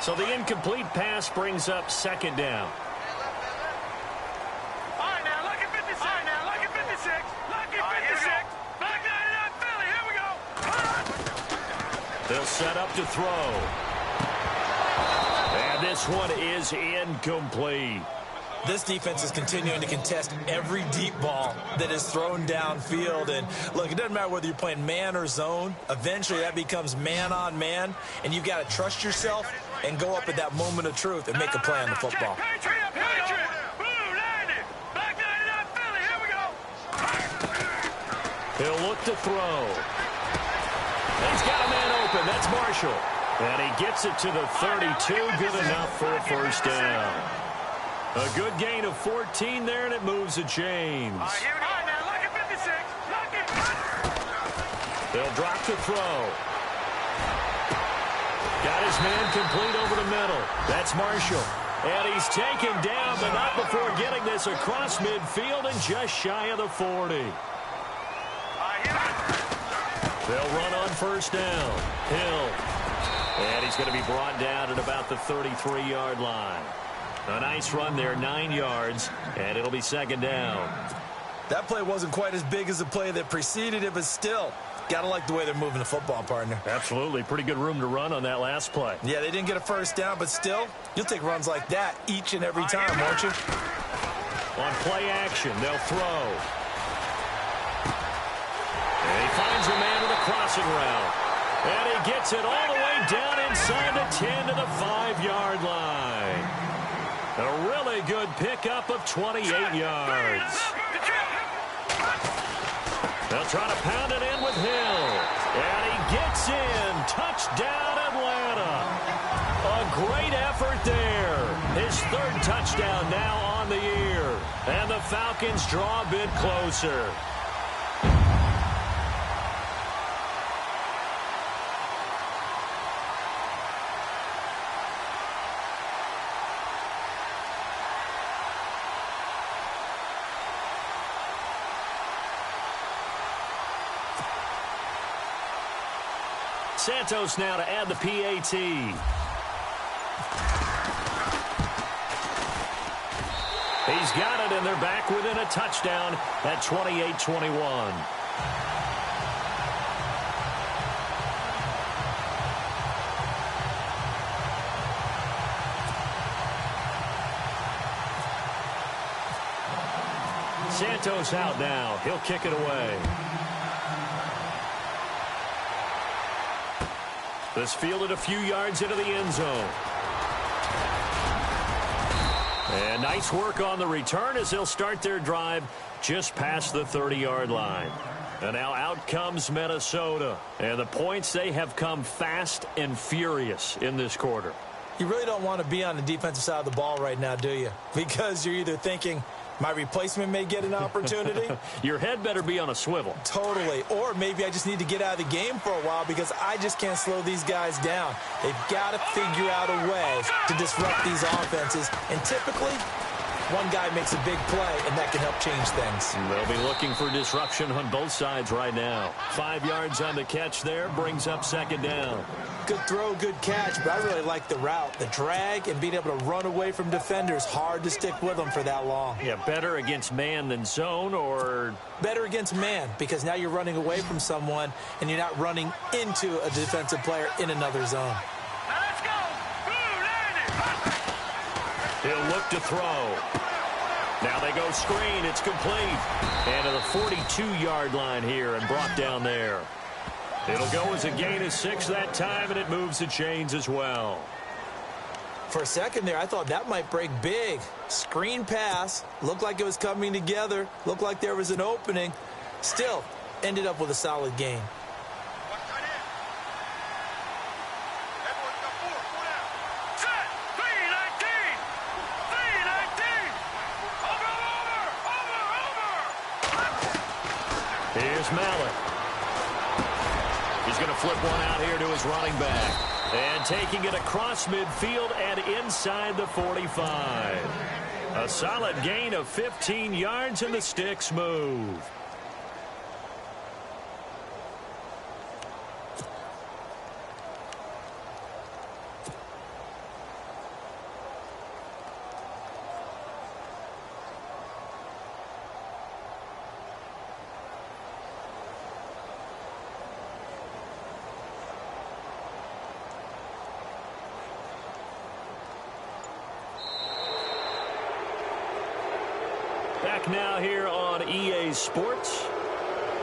So the incomplete pass brings up 2nd down. All right, now, look at 56. All right, now, look at 56. Look at 56. Back 99 Philly. Here we go. They'll set up to throw. And this one is incomplete. This defense is continuing to contest every deep ball that is thrown downfield. And, look, it doesn't matter whether you're playing man or zone. Eventually, that becomes man-on-man, and you've got to trust yourself and go up at that moment of truth and make a play on the football. Patriot. Blue, landed. Back 99 Philly. Here we go. He'll look to throw. He's got a man open. That's Marshall. And he gets it to the 32. Good enough for a 1st down. A good gain of 14 there, and it moves the chains. All right, now, look at 56. Look at. They'll drop to throw. Got his man complete over the middle. That's Marshall. And he's taken down, but not before getting this across midfield and just shy of the 40. They'll run on 1st down. Hill. And he's going to be brought down at about the 33-yard line. A nice run there, 9 yards, and it'll be 2nd down. That play wasn't quite as big as the play that preceded it, but still, Gotta like the way they're moving the football, partner. Absolutely. Pretty good room to run on that last play. Yeah, they didn't get a first down, but still, you'll take runs like that each and every time, won't you? On play action, they'll throw. And he finds a man with a crossing route. And he gets it all the way down inside the 10 to the 5-yard line. A really good pickup of 28 yards. They'll try to pound it in with Hill. And he gets in. Touchdown, Atlanta. A great effort there. His third touchdown now on the year. And the Falcons draw a bit closer. Santos now to add the PAT. He's got it, and they're back within a touchdown at 28-21. Santos out now. He'll kick it away. This fielded a few yards into the end zone. And nice work on the return as they'll start their drive just past the 30-yard line. And now out comes Minnesota. And the points, they have come fast and furious in this quarter. You really don't want to be on the defensive side of the ball right now, do you? Because you're either thinking, my replacement may get an opportunity. Your head better be on a swivel. Totally. Or maybe I just need to get out of the game for a while because I just can't slow these guys down. They've got to figure out a way to disrupt these offenses. And typically, one guy makes a big play, and that can help change things. They'll be looking for disruption on both sides right now. 5 yards on the catch there, brings up second down. Good throw, good catch, but I really like the route. The drag and being able to run away from defenders. Hard to stick with them for that long. Yeah, better against man than zone, or? Better against man, because now you're running away from someone and you're not running into a defensive player in another zone. Now let's go. He'll look to throw. Now they go screen. It's complete. And to the 42-yard line here and brought down there. It'll go as a gain of 6 that time, and it moves the chains as well. For a second there, I thought that might break big. Screen pass. Looked like it was coming together. Looked like there was an opening. Still, ended up with a solid gain. Here's Mallett. He's going to flip one out here to his running back. And taking it across midfield and inside the 45. A solid gain of 15 yards, and the sticks move. Back now here on EA Sports.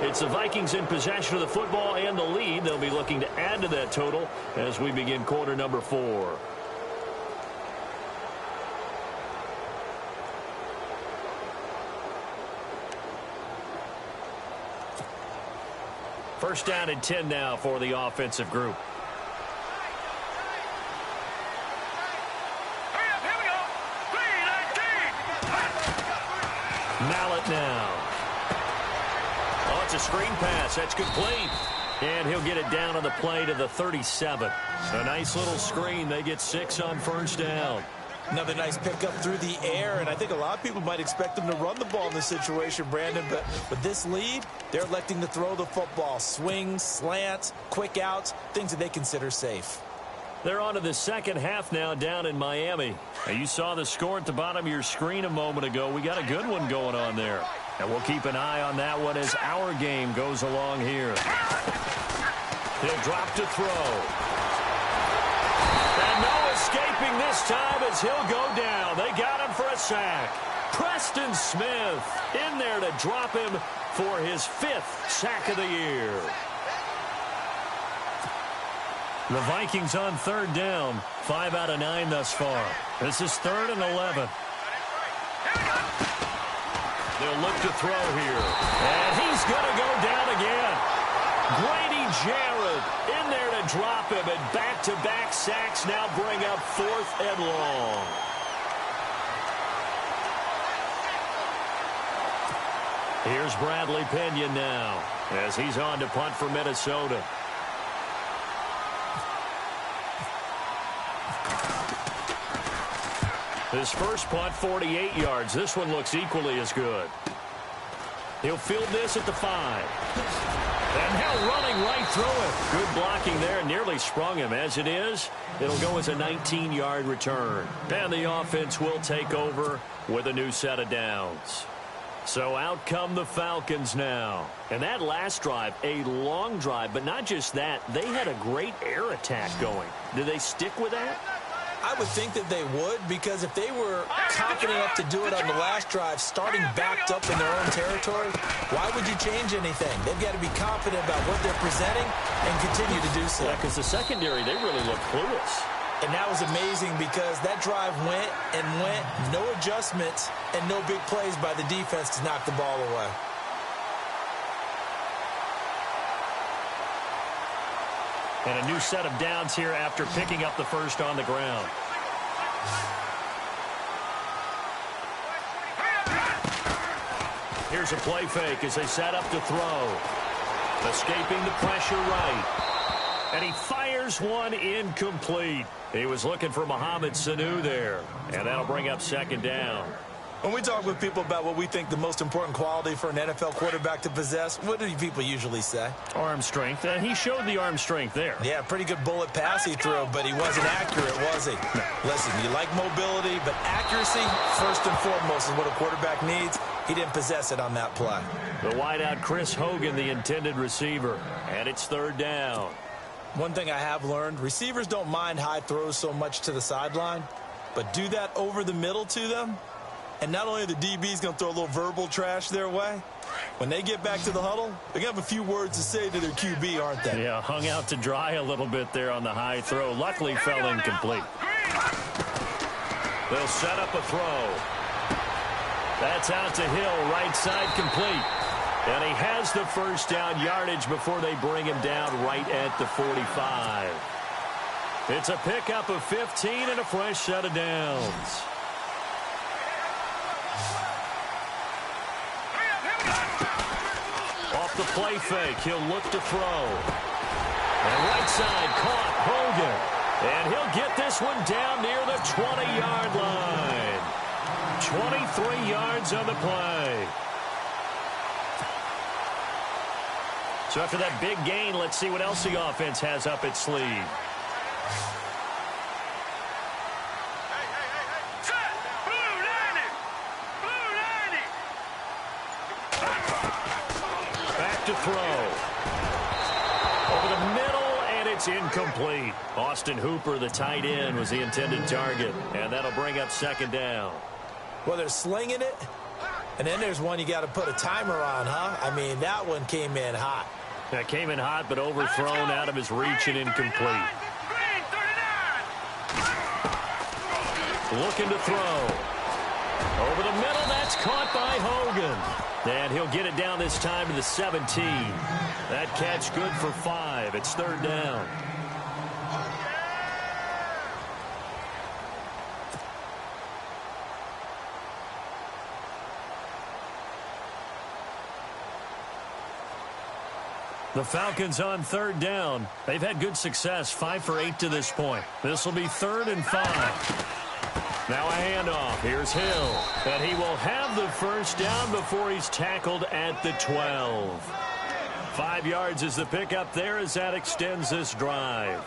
It's the Vikings in possession of the football and the lead. They'll be looking to add to that total as we begin quarter number 4. First down and 10 now for the offensive group. Mallett now. Oh, it's a screen pass. That's complete. And he'll get it down on the play to the 37. A nice little screen. They get 6 on first down. Another nice pickup through the air, and I think a lot of people might expect them to run the ball in this situation, Brandon, but with this lead, they're electing to throw the football. Swings, slants, quick outs, things that they consider safe. They're on to the second half now down in Miami. Now, you saw the score at the bottom of your screen a moment ago. We got a good one going on there. And we'll keep an eye on that one as our game goes along here. He'll drop to throw. And no escaping this time as he'll go down. They got him for a sack. Preston Smith in there to drop him for his 5th sack of the year. The Vikings on 3rd down. 5 out of 9 thus far. This is 3rd and 11. They'll look to throw here. And he's going to go down again. Grady Jarrett in there to drop him. And back-to-back sacks now bring up 4th and long. Here's Bradley Pinion now as he's on to punt for Minnesota. His first punt, 48 yards. This one looks equally as good. He'll field this at the 5. And now running right through it. Good blocking there. Nearly sprung him. As it is, it'll go as a 19-yard return. And the offense will take over with a new set of downs. So out come the Falcons now. And that last drive, a long drive, but not just that. They had a great air attack going. Do they stick with that? I would think that they would, because if they were confident enough to do it on the last drive, starting backed up in their own territory, why would you change anything? They've got to be confident about what they're presenting and continue to do so. Yeah, because the secondary, they really look clueless. And that was amazing because that drive went and went, no adjustments and no big plays by the defense to knock the ball away. And a new set of downs here after picking up the first on the ground. Here's a play fake as they set up to throw. Escaping the pressure right. And he fires one incomplete. He was looking for Mohamed Sanu there. And that'll bring up 2nd down. When we talk with people about what we think the most important quality for an NFL quarterback to possess, what do people usually say? Arm strength. And he showed the arm strength there. Yeah, pretty good bullet pass he threw, but he wasn't accurate, was he? No. Listen, you like mobility, but accuracy, first and foremost, is what a quarterback needs. He didn't possess it on that play. The wideout Chris Hogan, the intended receiver. And it's 3rd down. One thing I have learned, receivers don't mind high throws so much to the sideline, but do that over the middle to them, and not only are the DBs going to throw a little verbal trash their way, when they get back to the huddle, they're going to have a few words to say to their QB, aren't they? Yeah, hung out to dry a little bit there on the high throw. Luckily fell incomplete. They'll set up a throw. That's out to Hill, right side complete. And he has the first down yardage before they bring him down right at the 45. It's a pickup of 15 and a fresh set of downs. Off the play fake, he'll look to throw. And right side caught Hogan. And he'll get this one down near the 20-yard line. 23 yards on the play. So after that big gain, let's see what else the offense has up its sleeve. Back to throw. Over the middle, and it's incomplete. Austin Hooper, the tight end, was the intended target. And that'll bring up 2nd down. Well, they're slinging it, and then there's one you got to put a timer on, huh? I mean, that one came in hot. That came in hot, but overthrown out of his reach and incomplete. Looking to throw. Over the middle, that's caught by Hogan. And he'll get it down this time to the 17. That catch good for 5. It's 3rd down. The Falcons on 3rd down. They've had good success, 5 for 8 to this point. This will be 3rd and 5. Now a handoff. Here's Hill. And he will have the first down before he's tackled at the 12. 5 yards is the pickup there as that extends this drive.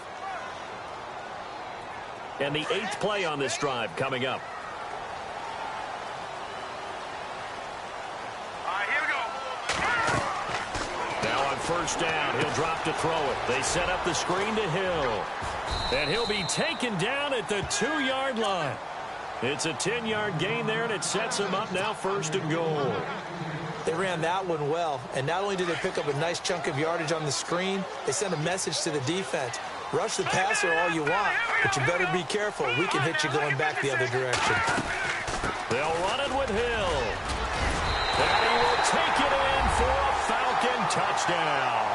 And the 8th play on this drive coming up. first down. He'll drop to throw it. They set up the screen to Hill. And he'll be taken down at the 2-yard line. It's a 10-yard gain there, and it sets him up now 1st and goal. They ran that one well, and not only did they pick up a nice chunk of yardage on the screen, they sent a message to the defense. Rush the passer all you want, but you better be careful. We can hit you going back the other direction. They'll run it with Hill. And he will take it in for a Falcon touchdown.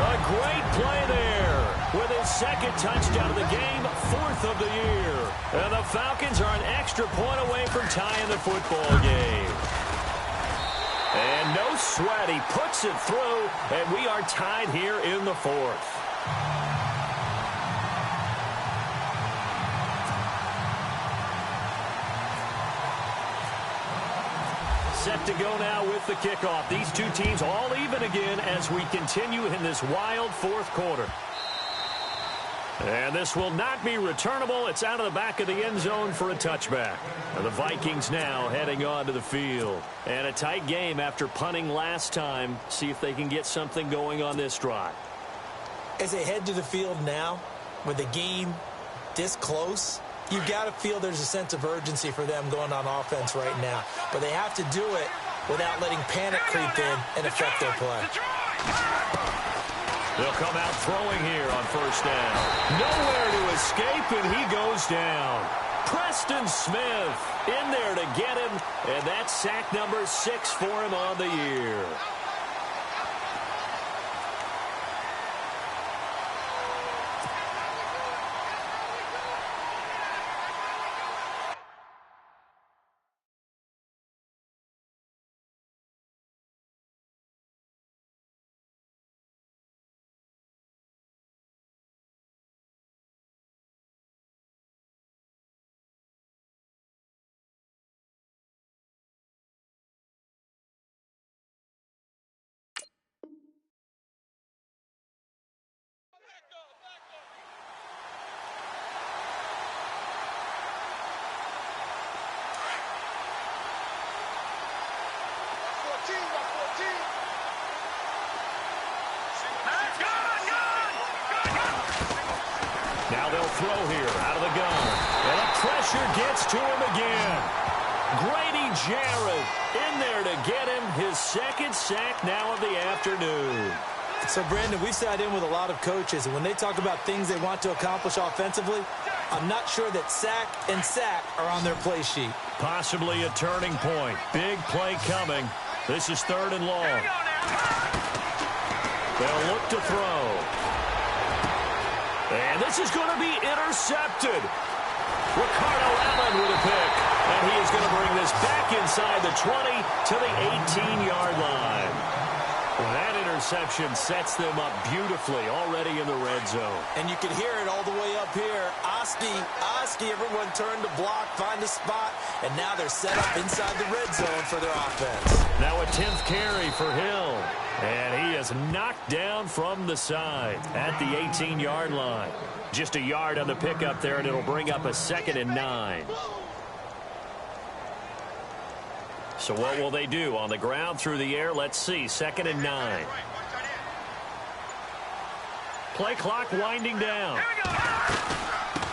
A great play there with his 2nd touchdown of the game, 4th of the year. And the Falcons are an extra point away from tying the football game. And no sweat, he puts it through, and we are tied here in the 4th. Set to go now with the kickoff. These two teams all even again as we continue in this wild 4th quarter. And this will not be returnable. It's out of the back of the end zone for a touchback. And the Vikings now heading onto the field. And a tight game after punting last time. See if they can get something going on this drive. As they head to the field now, with the game this close, you've got to feel there's a sense of urgency for them going on offense right now. But they have to do it without letting panic creep in and affect their play. They'll come out throwing here on 1st down. Nowhere to escape, and he goes down. Preston Smith in there to get him, and that's sack number 6 for him on the year. Now they'll throw here out of the gun. And the pressure gets to him again. Grady Jarrett in there to get him his 2nd sack now of the afternoon. So, Brandon, we've sat in with a lot of coaches, and when they talk about things they want to accomplish offensively, I'm not sure that sack and sack are on their play sheet. Possibly a turning point. Big play coming. This is 3rd and long. They'll look to throw. And this is going to be intercepted. Ricardo Allen with a pick. And he is going to bring this back inside the 20 to the 18-yard line. Well, that interception sets them up beautifully already in the red zone. And you can hear it all the way up here. Oski, everyone turned to block, find a spot, and now they're set up inside the red zone for their offense. Now a 10th carry for Hill. And he is knocked down from the side at the 18-yard line. Just a yard on the pickup there, and it'll bring up a 2nd and 9. So what will they do? On the ground, through the air, let's see. 2nd and 9. Play clock winding down.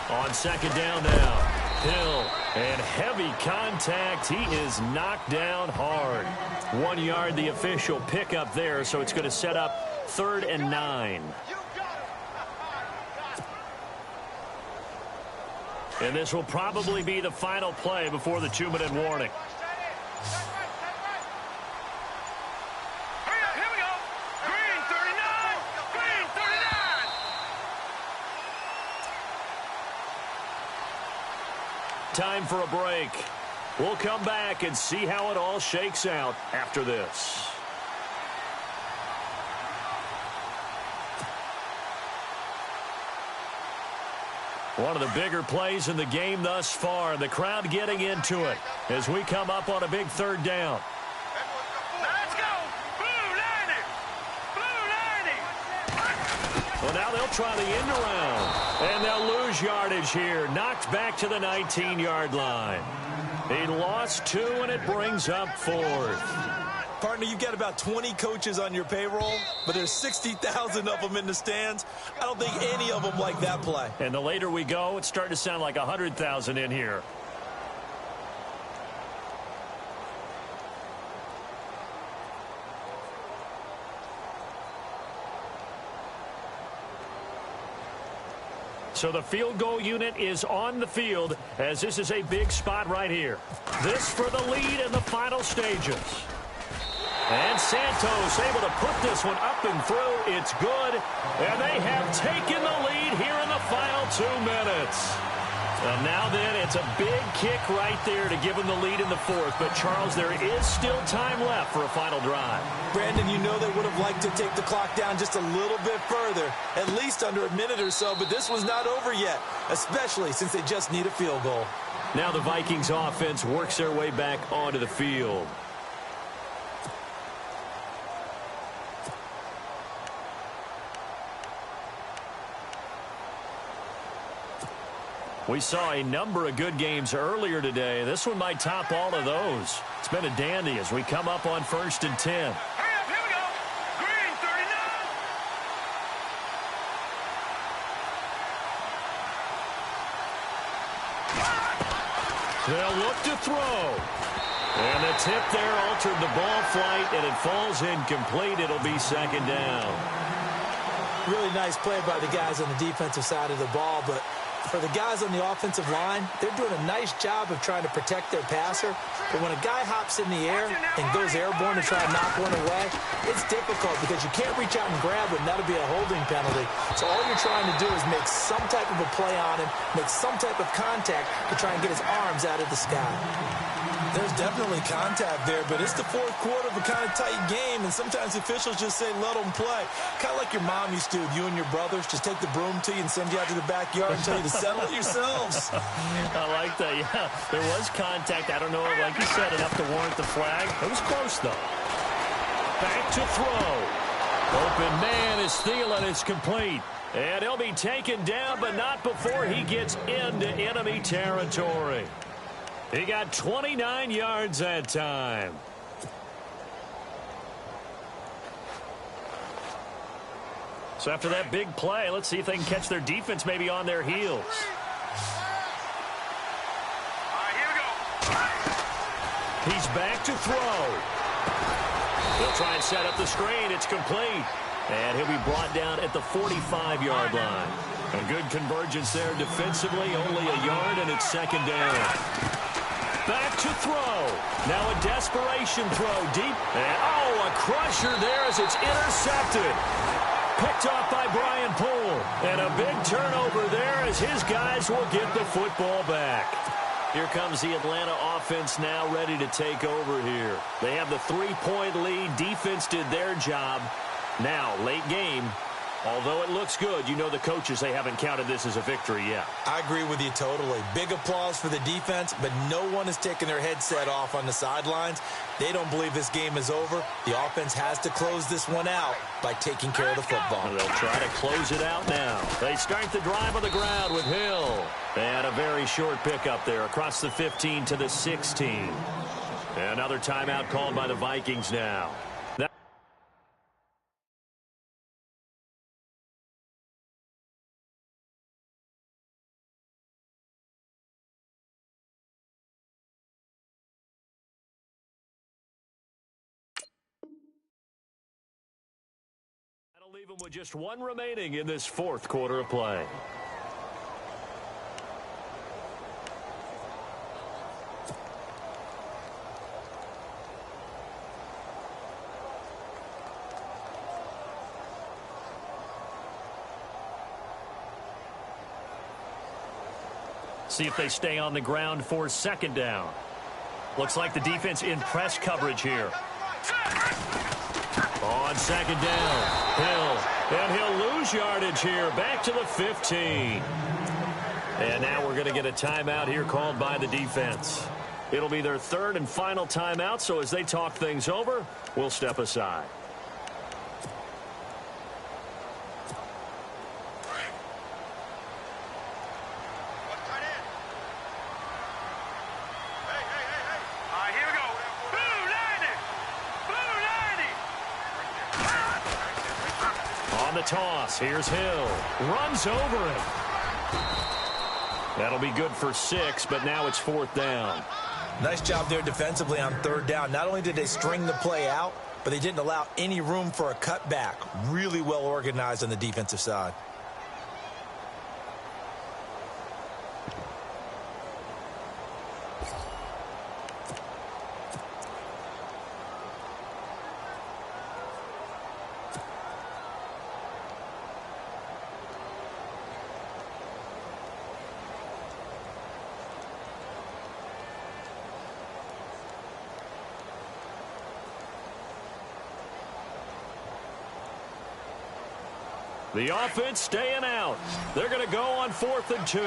On 2nd down now. Hill and heavy contact. He is knocked down hard. 1 yard, the official pickup there, so it's going to set up 3rd and 9. And this will probably be the final play before the 2-minute warning. Here we go. Green 39. Green 39. Time for a break. We'll come back and see how it all shakes out after this. One of the bigger plays in the game thus far. The crowd getting into it as we come up on a big 3rd down. Let's go. Blue 90. Blue 90. Well, now they'll try the end around. And they'll lose yardage here. Knocked back to the 19-yard line. He lost 2, and it brings up 4th. Partner, you've got about 20 coaches on your payroll, but there's 60,000 of them in the stands. I don't think any of them like that play. And the later we go, it's starting to sound like 100,000 in here. So the field goal unit is on the field as this is a big spot right here. This for the lead in the final stages. And Santos able to put this one up and through. It's good. And they have taken the lead here in the final 2 minutes. And now then, it's a big kick right there to give them the lead in the fourth. But, Charles, there is still time left for a final drive. Brandon, you know they would have liked to take the clock down just a little bit further, at least under a minute or so. But this one's not over yet, especially since they just need a field goal. Now the Vikings offense works their way back onto the field. We saw a number of good games earlier today. This one might top all of those. It's been a dandy as we come up on 1st and 10. Hurry up, here we go. Green, 39. They'll look to throw. And the tip there altered the ball flight, and it falls incomplete. It'll be 2nd down. Really nice play by the guys on the defensive side of the ball, but for the guys on the offensive line, they're doing a nice job of trying to protect their passer. But when a guy hops in the air and goes airborne to try and knock one away, it's difficult because you can't reach out and grab it, and that'll be a holding penalty. So all you're trying to do is make some type of a play on him, make some type of contact to try and get his arms out of the sky. There's definitely contact there, but it's the fourth quarter of a kind of tight game, and sometimes officials just say, let them play. Kind of like your mom used to, you and your brothers, just take the broom to you and send you out to the backyard and tell you to settle it yourselves. I like that, yeah. There was contact. I don't know, like you said, enough to warrant the flag. It was close, though. Back to throw. Open man is Thielen. It's complete. And he'll be taken down, but not before he gets into enemy territory. He got 29 yards that time. So after that big play, let's see if they can catch their defense maybe on their heels. All right, here we go. He's back to throw. They'll try and set up the screen. It's complete. And he'll be brought down at the 45-yard line. A good convergence there defensively. Only a yard, and it's 2nd down. Back to throw. Now a desperation throw deep. And, a crusher there as it's intercepted. Picked off by Brian Poole. And a big turnover there as his guys will get the football back. Here comes the Atlanta offense now ready to take over here. They have the 3-point lead. Defense did their job. Now, late game. Although it looks good, you know the coaches, they haven't counted this as a victory yet. I agree with you totally. Big applause for the defense, but no one is taking their headset off on the sidelines. They don't believe this game is over. The offense has to close this one out by taking care of the football. They'll try to close it out now. They start the drive on the ground with Hill. And a very short pickup there across the 15 to the 16. Another timeout called by the Vikings now. That'll leave them with just one remaining in this fourth quarter of play. See if they stay on the ground for 2nd down. Looks like the defense in press coverage here. On 2nd down, Hill, and he'll lose yardage here, back to the 15. And now we're going to get a timeout here called by the defense. It'll be their 3rd and final timeout, so as they talk things over, we'll step aside. All right, here we go. Blue lightning. Blue On the toss, here's Hill. Runs over him. That'll be good for 6, but now it's 4th down. Nice job there defensively on 3rd down. Not only did they string the play out, but they didn't allow any room for a cutback. Really well organized on the defensive side. The offense staying out. They're going to go on 4th and 2.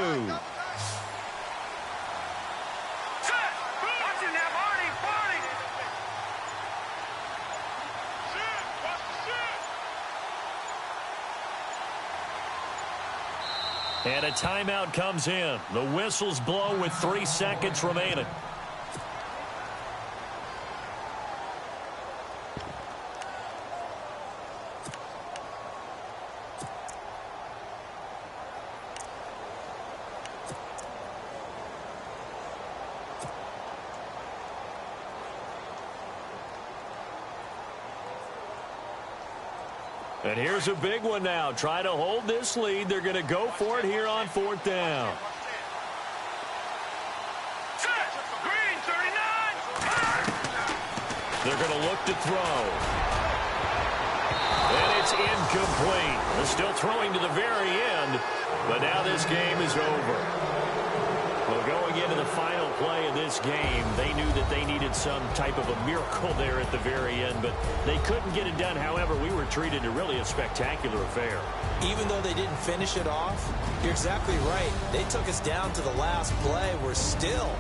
And a timeout comes in. The whistles blow with 3 seconds remaining. And here's a big one now. Try to hold this lead. They're going to go for it here on 4th down. Green, 39. They're going to look to throw. And it's incomplete. They're still throwing to the very end, but now this game is over. Well, going into the final play of this game, they knew that they needed some type of a miracle there at the very end, but they couldn't get it done. However, we were treated to really a spectacular affair. Even though they didn't finish it off, you're exactly right. They took us down to the last play. We're still,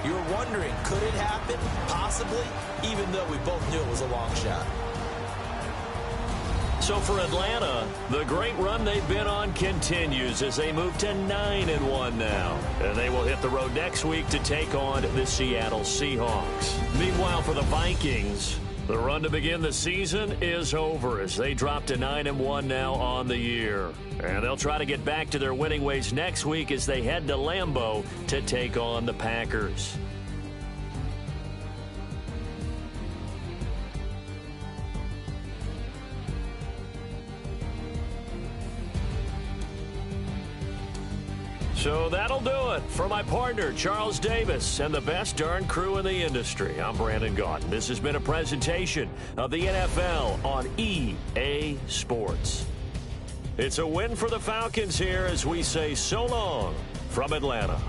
you were wondering, could it happen? Possibly, even though we both knew it was a long shot. So for Atlanta, the great run they've been on continues as they move to 9-1 now. And they will hit the road next week to take on the Seattle Seahawks. Meanwhile, for the Vikings, the run to begin the season is over as they drop to 9-1 now on the year. And they'll try to get back to their winning ways next week as they head to Lambeau to take on the Packers. So that'll do it for my partner, Charles Davis, and the best darn crew in the industry. I'm Brandon Gaudin. This has been a presentation of the NFL on EA Sports. It's a win for the Falcons here as we say so long from Atlanta.